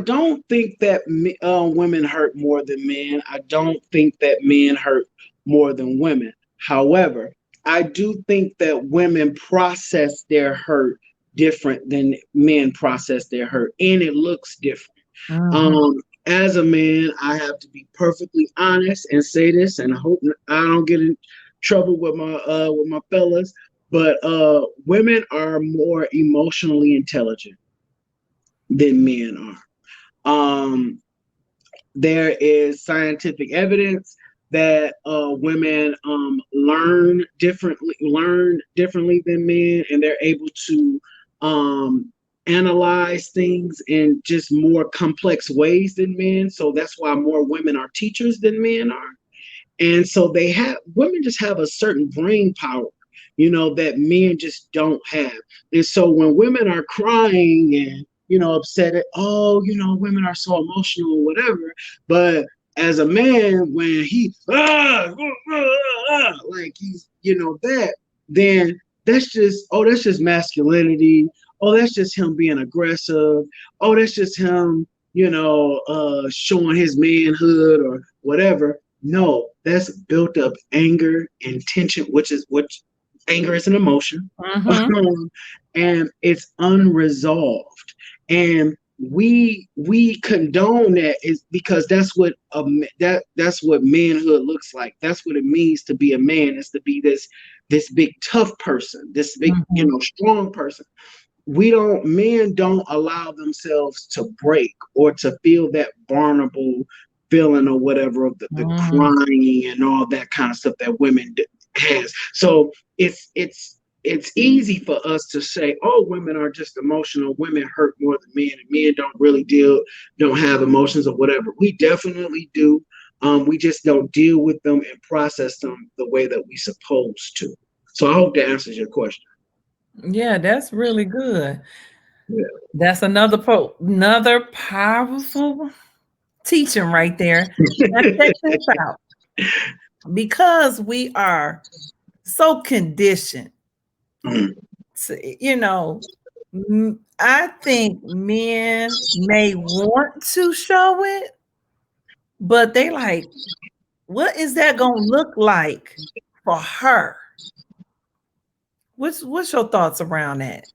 [SPEAKER 3] don't think that women hurt more than men. I don't think that men hurt more than women. However, I do think that women process their hurt different than men process their hurt, and it looks different.
[SPEAKER 1] Mhm.
[SPEAKER 3] Um, as a man, I have to be perfectly honest and say this, and I hope I don't get in trouble with my fellas. But women are more emotionally intelligent than men are. There is scientific evidence that women learn differently than men, and they're able to um, analyze things in just more complex ways than men. So that's why more women are teachers than men are. And so women just have a certain brain power, that men just don't have. And so when women are crying and, upset at, oh, women are so emotional or whatever, but as a man, when he like he's that, then that's just masculinity. Oh, that's just him being aggressive. Oh, that's just him, showing his manhood or whatever. No, that's built up anger and tension, which anger is an emotion,
[SPEAKER 1] Mm-hmm.
[SPEAKER 3] and it's unresolved. And we condone that is because that's what manhood looks like. That's what it means to be a man, is to be this big tough person, this big
[SPEAKER 1] Mm-hmm.
[SPEAKER 3] strong person. Men don't allow themselves to break or to feel that vulnerable feeling or whatever of the
[SPEAKER 1] Mm-hmm.
[SPEAKER 3] crying and all that kind of stuff that women has. So it's easy for us to say, oh, women are just emotional, women hurt more than men, and men don't have emotions or whatever. We definitely do. We just don't deal with them and process them the way that we supposed to. So I hope that answers your question.
[SPEAKER 1] Yeah, that's really good.
[SPEAKER 3] Yeah.
[SPEAKER 1] That's another powerful teaching right there. Now check this out. Because we are so conditioned to, I think men may want to show it, but they like, what is that gonna look like for her? What's your thoughts around that?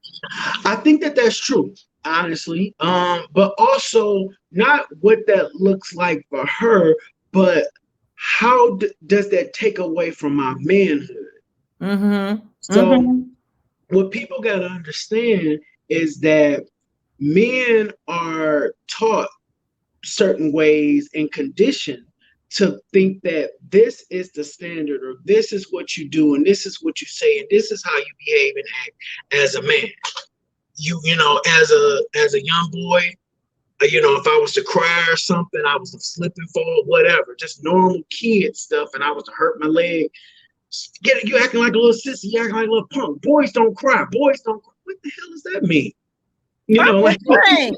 [SPEAKER 3] I think that that's true, honestly. But also not what that looks like for her, but how does that take away from my manhood?
[SPEAKER 1] Mm-hmm.
[SPEAKER 3] So
[SPEAKER 1] Mm-hmm.
[SPEAKER 3] what people got to understand is that men are taught certain ways and conditioned to think that this is the standard, or this is what you do, and this is what you say, and this is how you behave and act as a man. As a young boy, if I was to cry or something, I was to slip and fall, whatever, just normal kid stuff, and I was to hurt my leg. You acting like a little sissy, you acting like a little punk. Boys don't cry. Boys don't cry. What the hell does that mean?
[SPEAKER 1] I'm
[SPEAKER 3] Like,
[SPEAKER 1] just saying.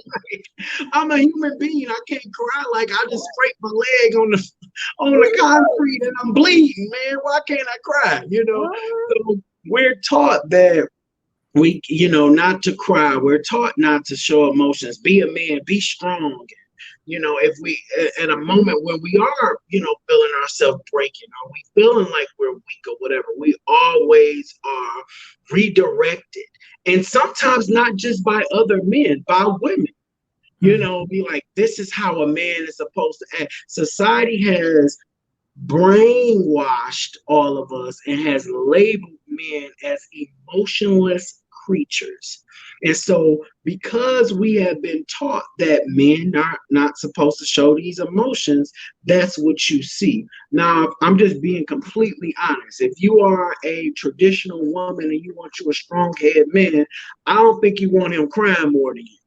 [SPEAKER 3] I'm a human being. I can't cry. Like, I just scraped my leg on the concrete and I'm bleeding, man. Why can't I cry? So we're taught that not to cry. We're taught not to show emotions. Be a man. Be strong. If we at a moment when we are, feeling ourselves breaking, or we feeling like we're weak or whatever, we always are redirected. And sometimes not just by other men, by women. Be like, this is how a man is supposed to act. Society has brainwashed all of us and has labeled men as emotionless creatures. And so, because we have been taught that men are not supposed to show these emotions, that's what you see. Now, I'm just being completely honest. If you are a traditional woman and you want you a strong head man, I don't think you want him crying more than you.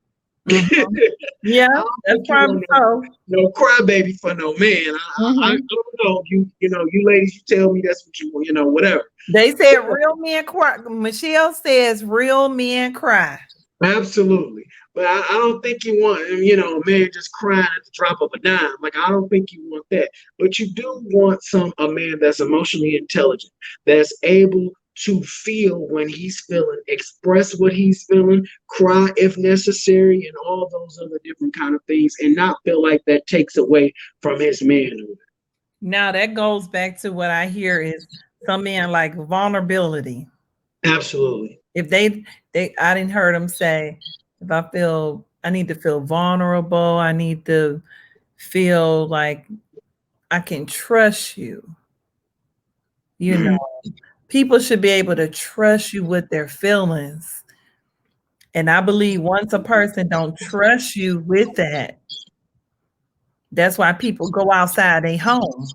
[SPEAKER 1] Mm-hmm. Yeah,
[SPEAKER 3] I don't
[SPEAKER 1] that's
[SPEAKER 3] think you
[SPEAKER 1] probably
[SPEAKER 3] want
[SPEAKER 1] so.
[SPEAKER 3] no crybaby for no man. I
[SPEAKER 1] Mm-hmm.
[SPEAKER 3] don't know. You ladies, you tell me that's what you want. Whatever.
[SPEAKER 1] They said real men cry. Michelle says real men cry.
[SPEAKER 3] Absolutely. But I don't think you want, a man just crying at the drop of a dime. Like, I don't think you want that. But you do want a man that's emotionally intelligent, that's able to feel when he's feeling, express what he's feeling, cry if necessary, and all those other different kind of things, and not feel like that takes away from his manhood.
[SPEAKER 1] Now that goes back to what I hear is some men like vulnerability.
[SPEAKER 3] Absolutely.
[SPEAKER 1] If they I didn't heard them say, if I need to feel vulnerable, I need to feel like I can trust you. You know,
[SPEAKER 3] Mhm.
[SPEAKER 1] people should be able to trust you with their feelings. And I believe once a person don't trust you with that, that's why people go outside their home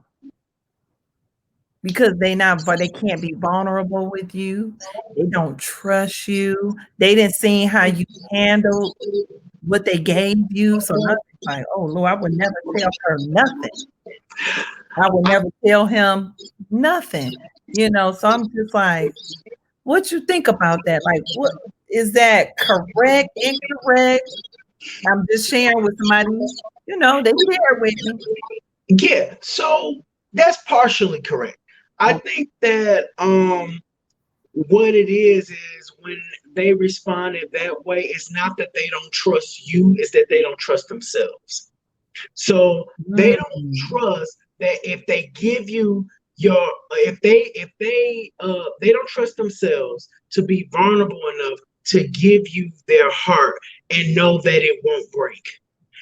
[SPEAKER 1] because but they can't be vulnerable with you. They don't trust you. They didn't see how you handled what they gave you. So nothing like, oh Lord, I would never tell her nothing. I would never tell him nothing. So I'm just like, what you think about that? Like, what is that correct, incorrect? I'm just sharing with somebody, they share with me.
[SPEAKER 3] Yeah, so that's partially correct. I
[SPEAKER 1] Oh,
[SPEAKER 3] think that what it is when they responded that way, it's not that they don't trust you, it's that they don't trust themselves. So they don't
[SPEAKER 1] mm,
[SPEAKER 3] trust that if they give you your if they don't trust themselves to be vulnerable enough to give you their heart and know that it won't break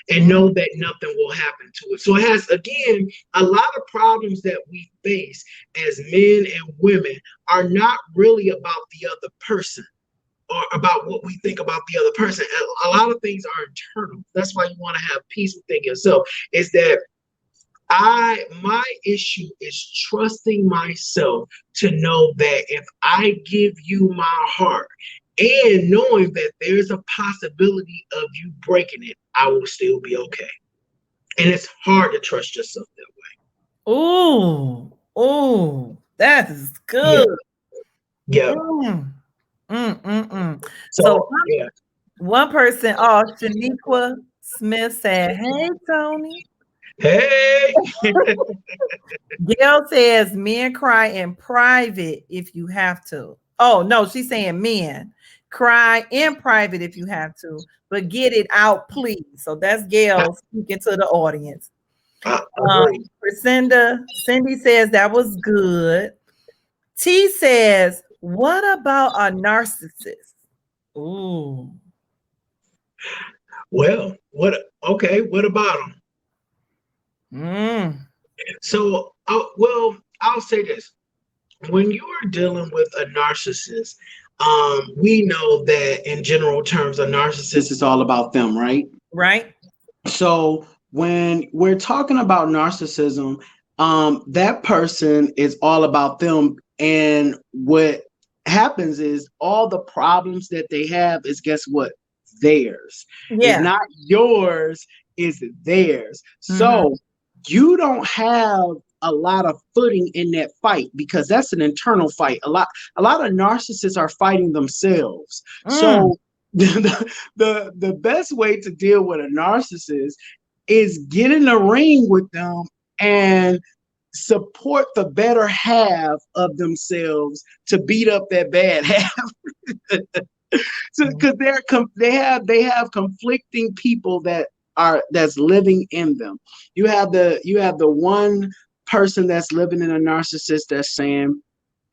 [SPEAKER 3] and
[SPEAKER 1] mm,
[SPEAKER 3] know that nothing will happen to it. So it has, again, a lot of problems that we face as men and women are not really about the other person or about what we think about the other person. A lot of things are internal. That's why you want to have peace within yourself. Is that my issue is trusting myself to know that if I give you my heart and knowing that there's a possibility of you breaking it, I will still be okay. And it's hard to trust yourself that
[SPEAKER 1] ooh, ooh, that is
[SPEAKER 3] way. Yeah,
[SPEAKER 1] good.
[SPEAKER 3] yeah.
[SPEAKER 1] Mm, mm. So
[SPEAKER 3] So yeah.
[SPEAKER 1] one person, oh, Shaniqua Smith said, "Hey, Tony."
[SPEAKER 3] Hey,
[SPEAKER 1] Gail says men cry in private if you have to. Oh, no, she's saying men cry in private if you have to, but get it out, please. So that's
[SPEAKER 3] I,
[SPEAKER 1] Gail speaking to the audience.
[SPEAKER 3] I agree.
[SPEAKER 1] Cindy says that was good. T says, what about a narcissist? Ooh.
[SPEAKER 3] Well, what? Okay, what about them?
[SPEAKER 1] Mm,
[SPEAKER 3] So, well, I'll say this: when you are dealing with a narcissist, we know that in general terms, a narcissist is all about them, right?
[SPEAKER 1] right?
[SPEAKER 3] So when we're talking about narcissism, that person is all about them. And what happens is all the problems that they have is, guess what? Theirs. It's
[SPEAKER 1] Yeah.
[SPEAKER 3] not yours, is theirs.
[SPEAKER 1] Mhm.
[SPEAKER 3] So you don't have a lot of footing in that fight because that's an internal fight. A lot of narcissists are fighting themselves.
[SPEAKER 1] Mm,
[SPEAKER 3] So the best way to deal with a narcissist is get in the ring with them and support the better half of themselves to beat up that bad half.
[SPEAKER 1] mm,
[SPEAKER 3] Because they have conflicting people that's living in them. You have the one person that's living in a narcissist that's saying,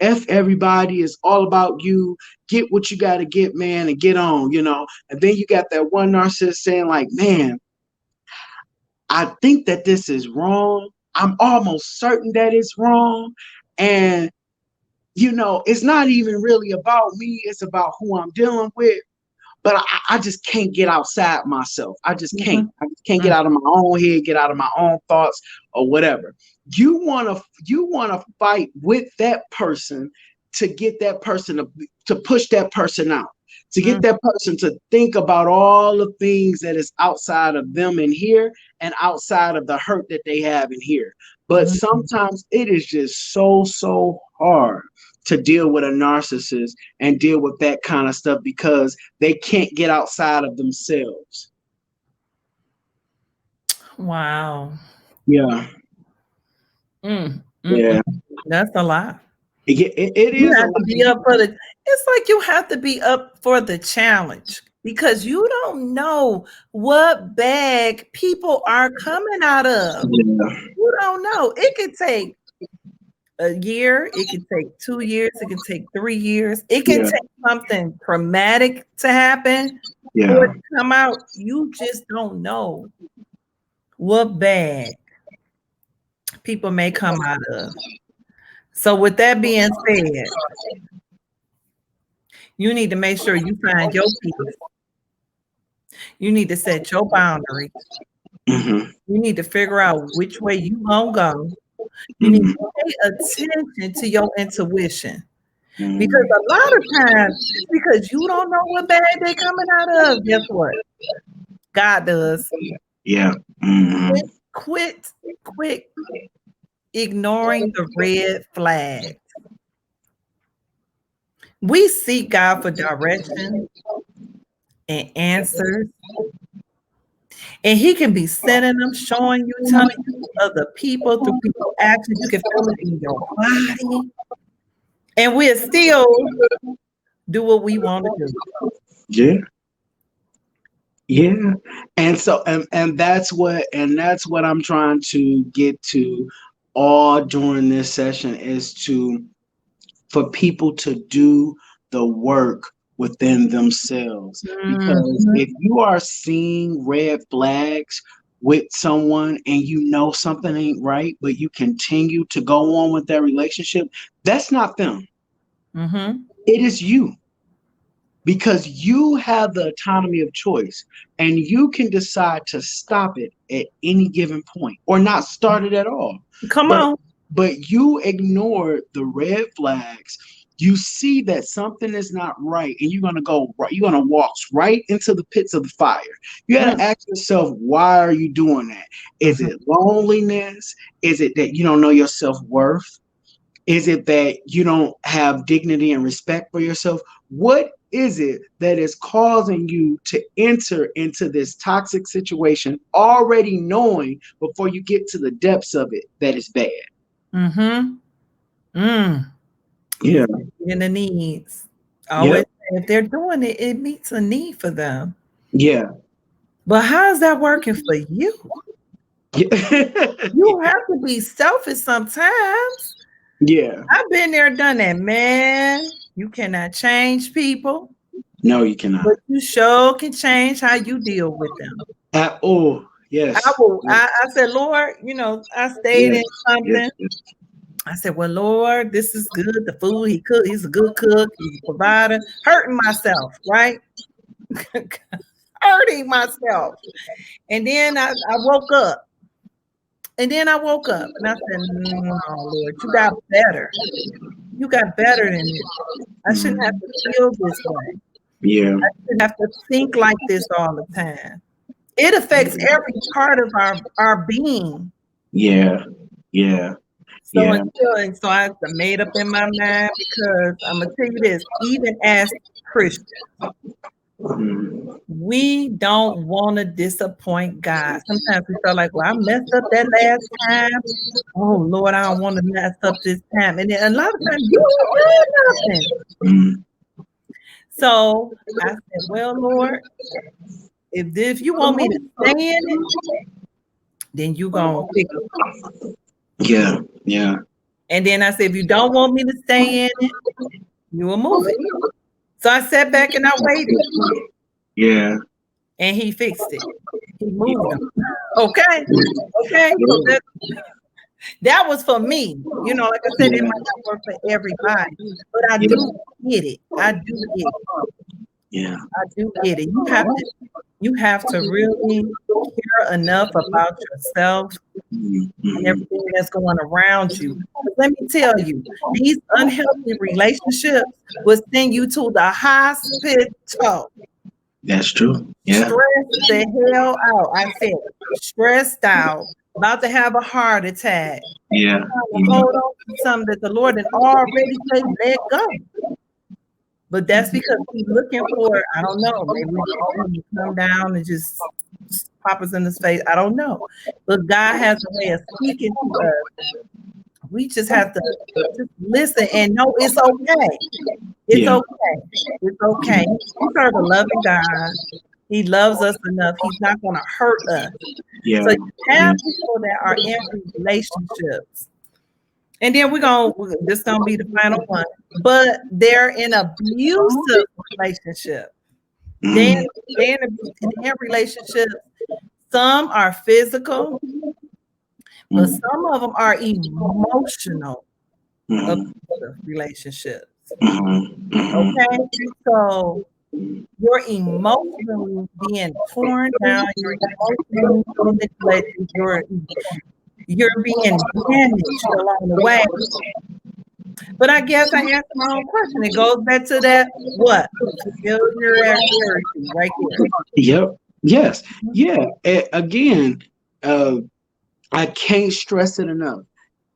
[SPEAKER 3] F everybody, is all about you. Get what you got to get, man, and get on. And then you got that one narcissist saying, like, man, I think that this is wrong. I'm almost certain that it's wrong. And, it's not even really about me. It's about who I'm dealing with. But I just can't get outside myself. I just can't.
[SPEAKER 1] mhm,
[SPEAKER 3] I just can't get
[SPEAKER 1] mm,
[SPEAKER 3] out of my own head, get out of my own thoughts or whatever. You wanna fight with that person to get that person to push that person out, to get
[SPEAKER 1] mm,
[SPEAKER 3] that person to think about all the things that is outside of them in here and outside of the hurt that they have in here. But
[SPEAKER 1] mhm.
[SPEAKER 3] sometimes it is just so hard to deal with a narcissist and deal with that kind of stuff because they can't get outside of themselves.
[SPEAKER 1] Wow.
[SPEAKER 3] Yeah,
[SPEAKER 1] Mm.
[SPEAKER 3] yeah.
[SPEAKER 1] That's a lot.
[SPEAKER 3] It
[SPEAKER 1] You
[SPEAKER 3] is a
[SPEAKER 1] have
[SPEAKER 3] lot.
[SPEAKER 1] to be up for the it's like you have to be up for the challenge because you don't know what bag people are coming out of.
[SPEAKER 3] Yeah,
[SPEAKER 1] You don't know. It could take a year, it could take 2 years, it could take 3 years. It can
[SPEAKER 3] yeah,
[SPEAKER 1] take something traumatic to happen for it
[SPEAKER 3] yeah.
[SPEAKER 1] to come out. You just don't know what bag people may come out of. So with that being said, you need to make sure you find your peace. You need to set your boundaries.
[SPEAKER 3] Hmm.
[SPEAKER 1] You need to figure out which way you gonna go. You need
[SPEAKER 3] Hmm.
[SPEAKER 1] to pay attention to your intuition because
[SPEAKER 3] Hmm.
[SPEAKER 1] a lot of times it's because you don't know what bag they coming out of. Guess what? God does.
[SPEAKER 3] Yeah. Hmm.
[SPEAKER 1] Quit, quit ignoring the red flag. We seek God for direction and answers. And he can be sending them, showing you, telling you other people through people actions. You can feel it in your body. And we'll still do what we want to do.
[SPEAKER 3] Yeah. Yeah. And so and that's what I'm trying to get to all during this session is to for people to do the work within themselves. Because
[SPEAKER 1] Mhm.
[SPEAKER 3] if you are seeing red flags with someone and you know something ain't right, but you continue to go on with that relationship, that's not them.
[SPEAKER 1] Mhm.
[SPEAKER 3] It is you. Because you have the autonomy of choice and you can decide to stop it at any given point or not start it at all.
[SPEAKER 1] Come
[SPEAKER 3] But
[SPEAKER 1] on.
[SPEAKER 3] you ignore the red flags. You see that something is not right and you're going to go right, you're going to walk right into the pits of the fire. You got
[SPEAKER 1] Mm.
[SPEAKER 3] to ask yourself, why are you doing that? Is
[SPEAKER 1] Mhm.
[SPEAKER 3] it loneliness? Is it that you don't know your self-worth? Is it that you don't have dignity and respect for yourself? What is it that is causing you to enter into this toxic situation already knowing before you get to the depths of it that it's bad?
[SPEAKER 1] Mhm. Mm.
[SPEAKER 3] Yeah.
[SPEAKER 1] In the needs. I always
[SPEAKER 3] Yep.
[SPEAKER 1] say if they're doing it, it meets a need for them.
[SPEAKER 3] Yeah.
[SPEAKER 1] But how's that working for you?
[SPEAKER 3] Yeah.
[SPEAKER 1] You have to be selfish sometimes.
[SPEAKER 3] Yeah.
[SPEAKER 1] I've been there, done that, man. You cannot change people,
[SPEAKER 3] No, you cannot.
[SPEAKER 1] but you sure can change how you deal with them.
[SPEAKER 3] Oh,
[SPEAKER 1] I
[SPEAKER 3] yes.
[SPEAKER 1] will.
[SPEAKER 3] Yes.
[SPEAKER 1] I said, Lord, I stayed
[SPEAKER 3] Yes.
[SPEAKER 1] in
[SPEAKER 3] Yes.
[SPEAKER 1] something.
[SPEAKER 3] Yes.
[SPEAKER 1] I said, well, Lord, this is good. The food he cooked, he's a good cook. He's a provider. Hurting myself, right? Hurting myself. And then I woke up. And then I woke up and I said, no, Lord, you got better. You got better than this. I shouldn't have
[SPEAKER 3] Mm.
[SPEAKER 1] to feel this way.
[SPEAKER 3] Yeah.
[SPEAKER 1] I shouldn't have to think like this all the time. It affects every part of our being.
[SPEAKER 3] Yeah. Yeah.
[SPEAKER 1] So
[SPEAKER 3] Yeah.
[SPEAKER 1] until and so I made up in my mind because I'm gonna tell you this, even as Christians,
[SPEAKER 3] Mm.
[SPEAKER 1] we don't want to disappoint God. Sometimes we feel like, well, I messed up that last time. Oh Lord, I don't want to mess up this time. And then a lot of times you ain't done nothing.
[SPEAKER 3] Mm.
[SPEAKER 1] So I said, well, Lord, if you want me to stay in it, then you gonna fix it.
[SPEAKER 3] Yeah. Yeah.
[SPEAKER 1] And then I said, if you don't want me to stay in it, you will move it. So I sat back and I waited,
[SPEAKER 3] Yeah.
[SPEAKER 1] and he fixed it. He moved them. Okay, okay. So that was for me. Like I said, it
[SPEAKER 3] Yeah.
[SPEAKER 1] might not work for everybody, but I
[SPEAKER 3] Yeah.
[SPEAKER 1] do get it. I do get it.
[SPEAKER 3] Yeah.
[SPEAKER 1] I do get it. You have to really care enough about yourself and
[SPEAKER 3] Mm-hmm.
[SPEAKER 1] everything that's going around you. But let me tell you, these unhealthy relationships will send you to the hospital.
[SPEAKER 3] That's true. Yeah.
[SPEAKER 1] Stressed the hell out. I said, stressed out, about to have a heart attack.
[SPEAKER 3] Yeah.
[SPEAKER 1] Trying to
[SPEAKER 3] Yeah.
[SPEAKER 1] hold on to something that the Lord had already said, let go. But that's because he's looking for, I don't know, maybe we want him to come down and just pop us in his face. I don't know. But God has a way of speaking to us. We just have to just listen and know it's okay. It's
[SPEAKER 3] Yeah.
[SPEAKER 1] okay. It's okay. We serve a loving God. He loves us enough. He's not going to hurt us.
[SPEAKER 3] Yeah.
[SPEAKER 1] So you
[SPEAKER 3] Yeah.
[SPEAKER 1] have people that are in relationships. And then this gonna be the final one. But they're in abusive relationship. They
[SPEAKER 3] Mm.
[SPEAKER 1] in relationships. Some are physical, but
[SPEAKER 3] Mm.
[SPEAKER 1] some of them are emotional
[SPEAKER 3] Mm.
[SPEAKER 1] abusive relationships.
[SPEAKER 3] Mm. Mm.
[SPEAKER 1] Okay, so you're emotionally being torn down. You're emotionally manipulated. You're being damaged along the way. But I guess I asked my own question. It goes back to that what? Familiarity right there.
[SPEAKER 3] Yep. Yes. Yeah. Again, uh, I can't stress it enough.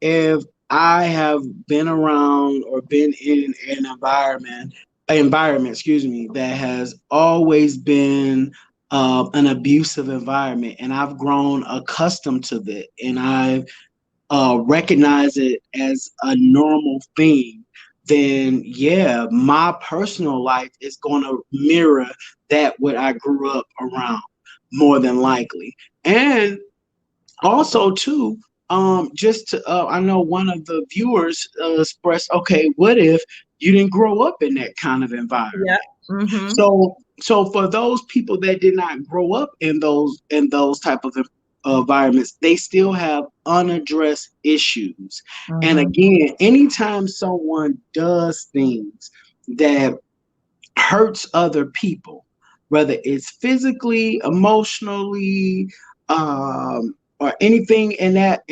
[SPEAKER 3] If I have been around or been in an environment, excuse me, that has always been an abusive environment, and I've grown accustomed to that, and I've recognize it as a normal thing, then yeah, my personal life is going to mirror that what I grew up around more than likely. And also too, just to, I know one of the viewers expressed, okay, what if you didn't grow up in that kind of environment?
[SPEAKER 1] Yeah. Mm-hmm.
[SPEAKER 3] So for those people that did not grow up in those type of environments, they still have unaddressed issues. And
[SPEAKER 1] Mm-hmm.
[SPEAKER 3] again, anytime someone does things that hurts other people, whether it's physically, emotionally, or anything in that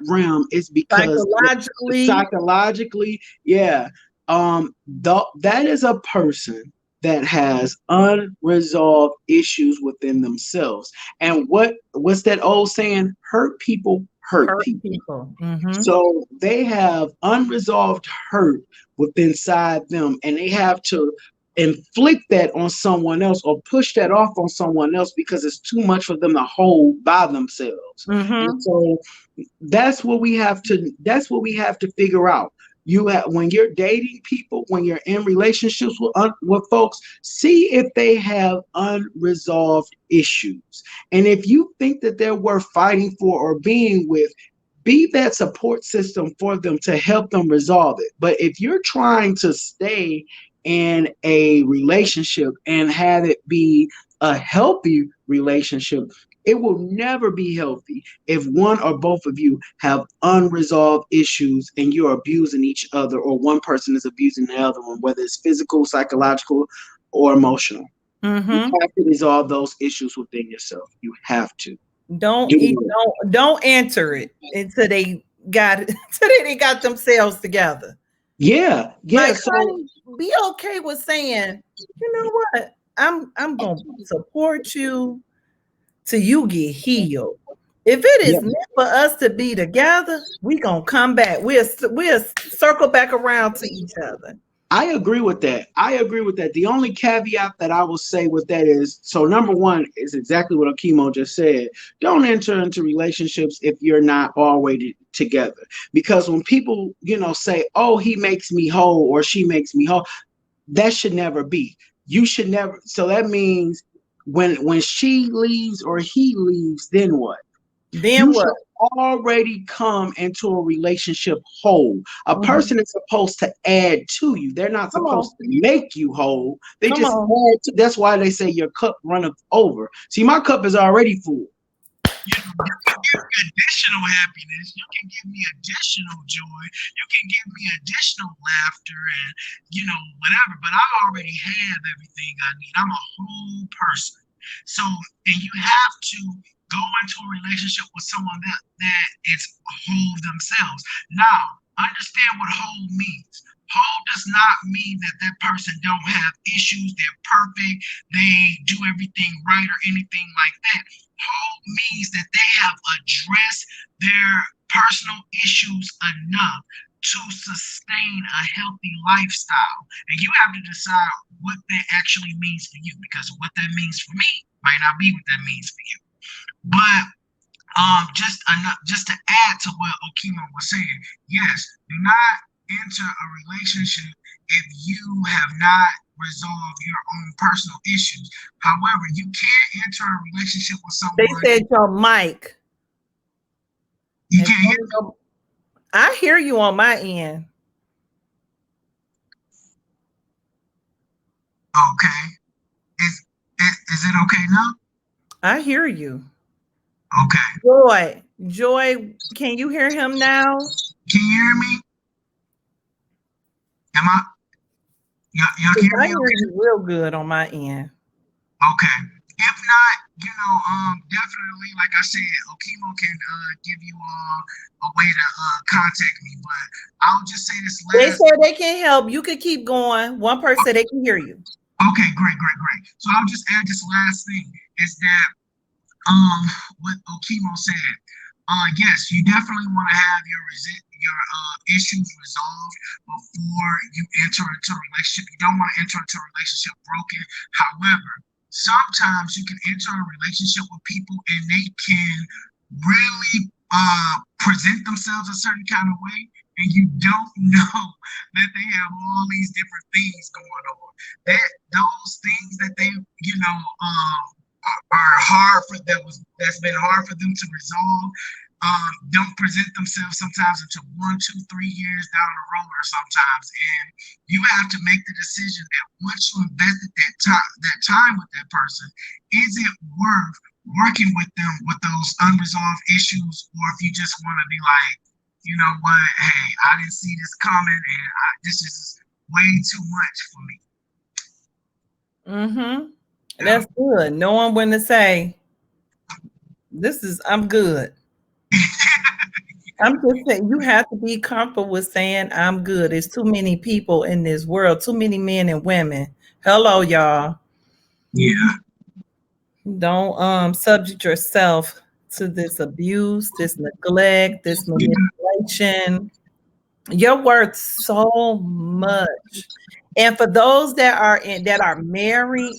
[SPEAKER 3] realm, it's because
[SPEAKER 1] Psychologically.
[SPEAKER 3] psychologically, yeah, that is a person that has unresolved issues within themselves. And what's that old saying? Hurt people hurt
[SPEAKER 1] Hurt
[SPEAKER 3] people.
[SPEAKER 1] people. Mm-hmm.
[SPEAKER 3] So they have unresolved hurt within inside them, and they have to inflict that on someone else or push that off on someone else because it's too much for them to hold by themselves. And
[SPEAKER 1] Mm-hmm.
[SPEAKER 3] so that's what we have to figure out. When you're dating people, when you're in relationships with folks, see if they have unresolved issues. And if you think that they're worth fighting for or being with, be that support system for them to help them resolve it. But if you're trying to stay in a relationship and have it be a healthy relationship, it will never be healthy if one or both of you have unresolved issues and you're abusing each other, or one person is abusing the other one, whether it's physical, psychological, or emotional. You
[SPEAKER 1] Mm-hmm.
[SPEAKER 3] have to resolve those issues within yourself. You have to
[SPEAKER 1] Don't
[SPEAKER 3] do
[SPEAKER 1] eat,
[SPEAKER 3] it.
[SPEAKER 1] don't enter it until they got until they got themselves together.
[SPEAKER 3] Yeah, yeah.
[SPEAKER 1] Like,
[SPEAKER 3] So
[SPEAKER 1] honey, be okay with saying, you know what? I'm gonna support you till you get healed. If it
[SPEAKER 3] yeah,
[SPEAKER 1] is meant for us to be together, we gonna come back. We'll circle back around to each other.
[SPEAKER 3] I agree with that. I agree with that. The only caveat that I will say with that is, so number one is exactly what Okiymo just said. Don't enter into relationships if you're not already together. Because when people, say, oh, he makes me whole or she makes me whole, that should never be. You should never. So that means when she leaves or he leaves, then what?
[SPEAKER 1] Then
[SPEAKER 3] You
[SPEAKER 1] what?
[SPEAKER 3] should already come into a relationship whole. A
[SPEAKER 1] Mhm.
[SPEAKER 3] person is supposed to add to you. They're not
[SPEAKER 1] Come on,
[SPEAKER 3] supposed to make you whole. They
[SPEAKER 1] come
[SPEAKER 3] just
[SPEAKER 1] on,
[SPEAKER 3] add to. That's why they say your cup runneth over. See, my cup is already full. You can give me additional happiness. You can give me additional joy. You can give me additional laughter and whatever. But I already have everything I need. I'm a whole person. So, and you have to go into a relationship with someone that is whole themselves. Now, understand what whole means. Whole does not mean that that person don't have issues. They're perfect. They do everything right or anything like that. Whole means that they have addressed their personal issues enough to sustain a healthy lifestyle. And you have to decide what that actually means for you, because what that means for me might not be what that means for you. But just to add to what Okiymo was saying, yes, do not enter a relationship if you have not resolved your own personal issues. However, you can enter a relationship with
[SPEAKER 1] they
[SPEAKER 3] someone.
[SPEAKER 1] said your mic.
[SPEAKER 3] You
[SPEAKER 1] And
[SPEAKER 3] can't hear.
[SPEAKER 1] I hear you on my end.
[SPEAKER 3] Okay, is it okay now?
[SPEAKER 1] I hear you.
[SPEAKER 3] Okay,
[SPEAKER 1] Joy, can you hear him now?
[SPEAKER 3] can you hear me? Am I? You can
[SPEAKER 1] 'Cause
[SPEAKER 3] hear
[SPEAKER 1] I
[SPEAKER 3] me?
[SPEAKER 1] hear
[SPEAKER 3] Okay.
[SPEAKER 1] you real good on my end.
[SPEAKER 3] Okay. If not, definitely, like I said, Okimo can give you a way to contact me. But I'll just say this
[SPEAKER 1] They
[SPEAKER 3] last.
[SPEAKER 1] said they can help. You could keep going. One person said they can hear you.
[SPEAKER 3] Okay, great, great, great. So I'll just add this last thing is that what Okimo said. Yes, you definitely want to have your issues resolved before you enter into a relationship. You don't want to enter into a relationship broken. However, sometimes you can enter a relationship with people and they can really present themselves a certain kind of way, and you don't know that they have all these different things going on. That those things that they, are hard for that's been hard for them to resolve. Don't present themselves sometimes until 1, 2, 3 years down the road, or sometimes, and you have to make the decision that once you invested that time with that person, is it worth working with them with those unresolved issues, or if you just want to be like, you know what, hey, I didn't see this coming, and this is way too much for me.
[SPEAKER 1] Mm-hmm.
[SPEAKER 3] Yeah.
[SPEAKER 1] That's good. Knowing when to say, I'm good. I'm just saying, you have to be comfortable with saying, I'm good. There's too many people in this world, too many men and women. Hello, y'all.
[SPEAKER 3] Yeah.
[SPEAKER 1] Don't subject yourself to this abuse, this neglect, this manipulation. You're worth so much. And for those that are married,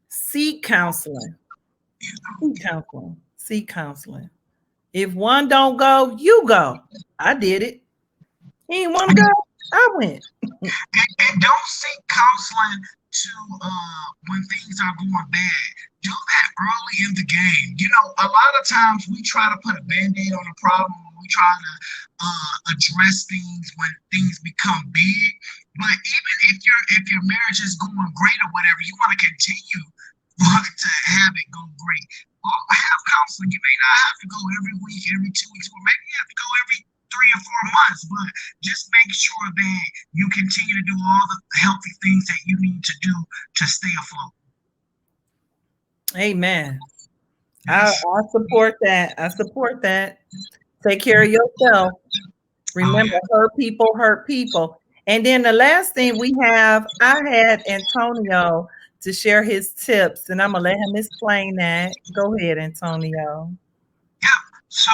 [SPEAKER 1] seek counseling. Seek counseling. Seek counseling. If one don't go, you go. I did it. He didn't want to go. I went.
[SPEAKER 3] And don't seek counseling to when things are going bad. Do that early in the game. You know, a lot of times we try to put a band-aid on a problem, or we try to address things when things become big. But even if your marriage is going great or whatever, you want to continue to have it go great. Well, have counseling. You may not have to go every week, every 2 weeks, or maybe you have to go every 3 or 4 months, but just make sure that you continue to do all the healthy things that you need to do to stay afloat.
[SPEAKER 1] Amen. I support that. I support that. Take care of yourself. Remember, hurt people hurt people. And then the last thing I had Antonio to share his tips, and I'm gonna let him explain that. Go ahead, Antonio.
[SPEAKER 3] Yeah. So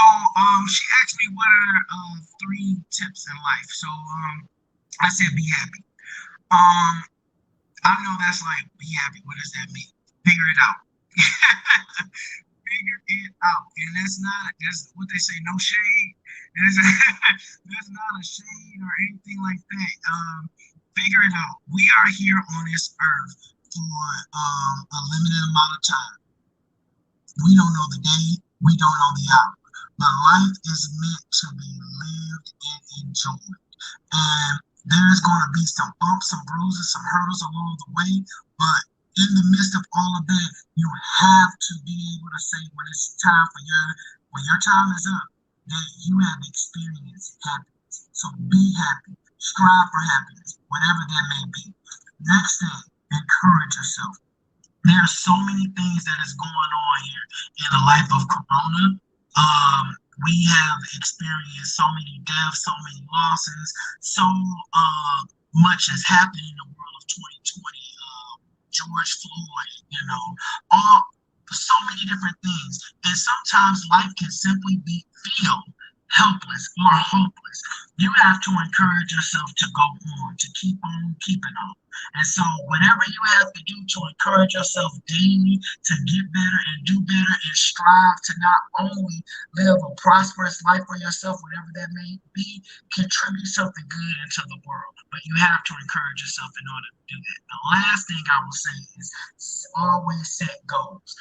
[SPEAKER 3] she asked me what are 3 tips in life. So I said be happy. Um, I know that's like be happy. What does that mean? Figure it out. Figure it out. And that's what they say, no shade. There's, there's not a shade or anything like that. Figure it out. We are here on this earth for a limited amount of time. We don't know the day, we don't know the hour. But life is meant to be lived and enjoyed. And there's going to be some bumps, some bruises, some hurdles along the way. But in the midst of all of that, you have to be able to say when it's time for when your time is up, that you have experienced happiness. So be happy, strive for happiness, whatever that may be. Next thing, encourage yourself. There are so many things that is going on here in the life of Corona. We have experienced so many deaths, so many losses, so much has happened in the world of 2020. George Floyd, all so many different things. And sometimes life can simply feel helpless or hopeless. You have to encourage yourself to go on, to keep on keeping on. And so whatever you have to do to encourage yourself daily to get better and do better and strive to not only live a prosperous life for yourself, whatever that may be, contribute something good into the world. But you have to encourage yourself in order to do that. The last thing I will say is always set goals.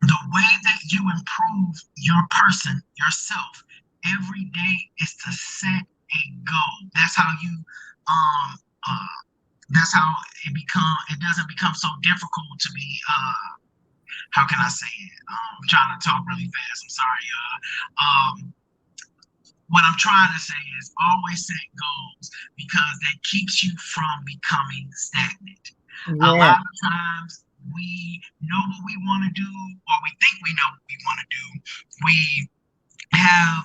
[SPEAKER 3] The way that you improve your person, yourself, every day is to set a goal. That's how you that's how it doesn't become so difficult to be how can I say it? I'm trying to talk really fast. I'm sorry, what I'm trying to say is always set goals, because that keeps you from becoming stagnant.
[SPEAKER 1] Yeah.
[SPEAKER 3] A lot of times we know what we want to do, or we think we know what we want to do. We have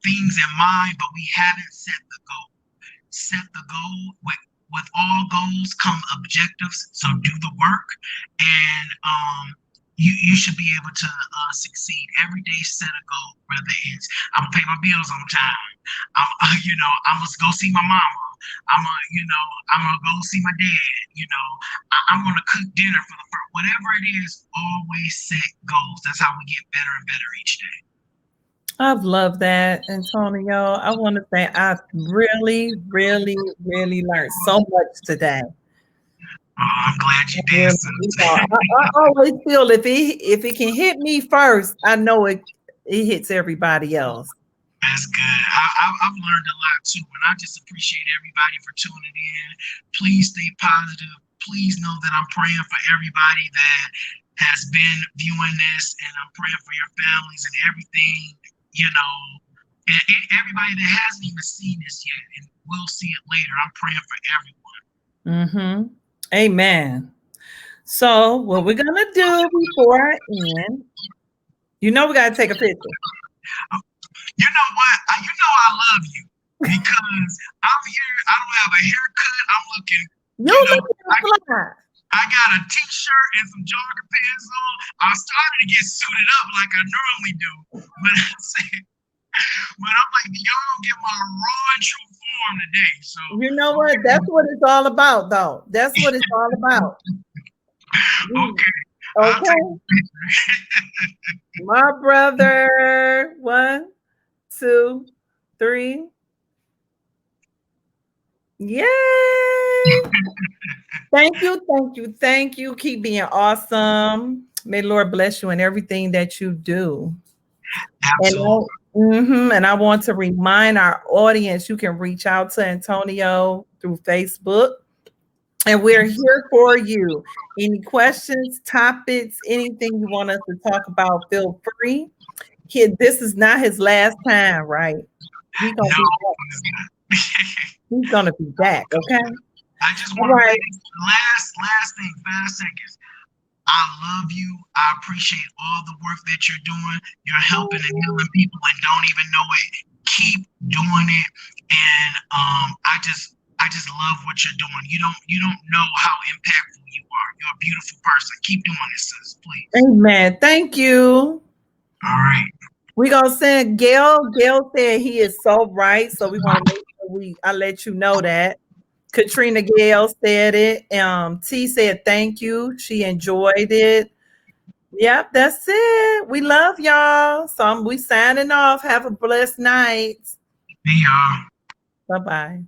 [SPEAKER 3] things in mind, but we haven't set the goal. Set the goal. With all goals come objectives, so do the work, and you should be able to succeed. Every day set a goal, whether it's I'm gonna pay my bills on time, I'm gonna go see my mama, I'm gonna go see my dad. I'm gonna cook dinner for the first. Whatever it is, always set goals. That's how we get better and better each day.
[SPEAKER 1] I've loved that, Antonio. I want to say I really, really, really learned so much today.
[SPEAKER 3] Oh, I'm glad you did.
[SPEAKER 1] I always feel if it can hit me first, I know it hits everybody else.
[SPEAKER 3] That's good. I've learned a lot too, and I just appreciate everybody for tuning in. Please stay positive. Please know that I'm praying for everybody that has been viewing this, and I'm praying for your families and everything, and everybody that hasn't even seen this yet and will see it later. I'm praying for everyone.
[SPEAKER 1] Amen. So what we're going to do before I end, we got to take a picture.
[SPEAKER 3] You know what? I love you because I'm here. I don't have a haircut. I'm looking. I got a t-shirt and some jogger pants on. I'm starting to get suited up like I normally do. But I'm like, y'all don't get my raw and true form today. So
[SPEAKER 1] you know what? That's what it's all about, though. That's what it's all about. Okay. My brother. 1, 2, 3. Yay! Thank you. Keep being awesome. May the Lord bless you in everything that you do.
[SPEAKER 3] Absolutely.
[SPEAKER 1] And I want to remind our audience, you can reach out to Antonio through Facebook, and we're here for you. Any questions, topics, anything you want us to talk about, feel free. This is not his last time, right? He's gonna be back. Okay.
[SPEAKER 3] I just want to say last thing, 5 seconds. I love you. I appreciate all the work that you're doing. You're helping and healing people and don't even know it. Keep doing it. And I just love what you're doing. You don't know how impactful you are. You're a beautiful person. Keep doing this, sis, please.
[SPEAKER 1] Amen. Thank you.
[SPEAKER 3] All right.
[SPEAKER 1] We're gonna send Gail. Gail said he is so right. So we want to make sure I let you know that. Katrina Gale said it. T said thank you. She enjoyed it. Yep, that's it. We love y'all. So we signing off. Have a blessed night.
[SPEAKER 3] See y'all.
[SPEAKER 1] Bye-bye.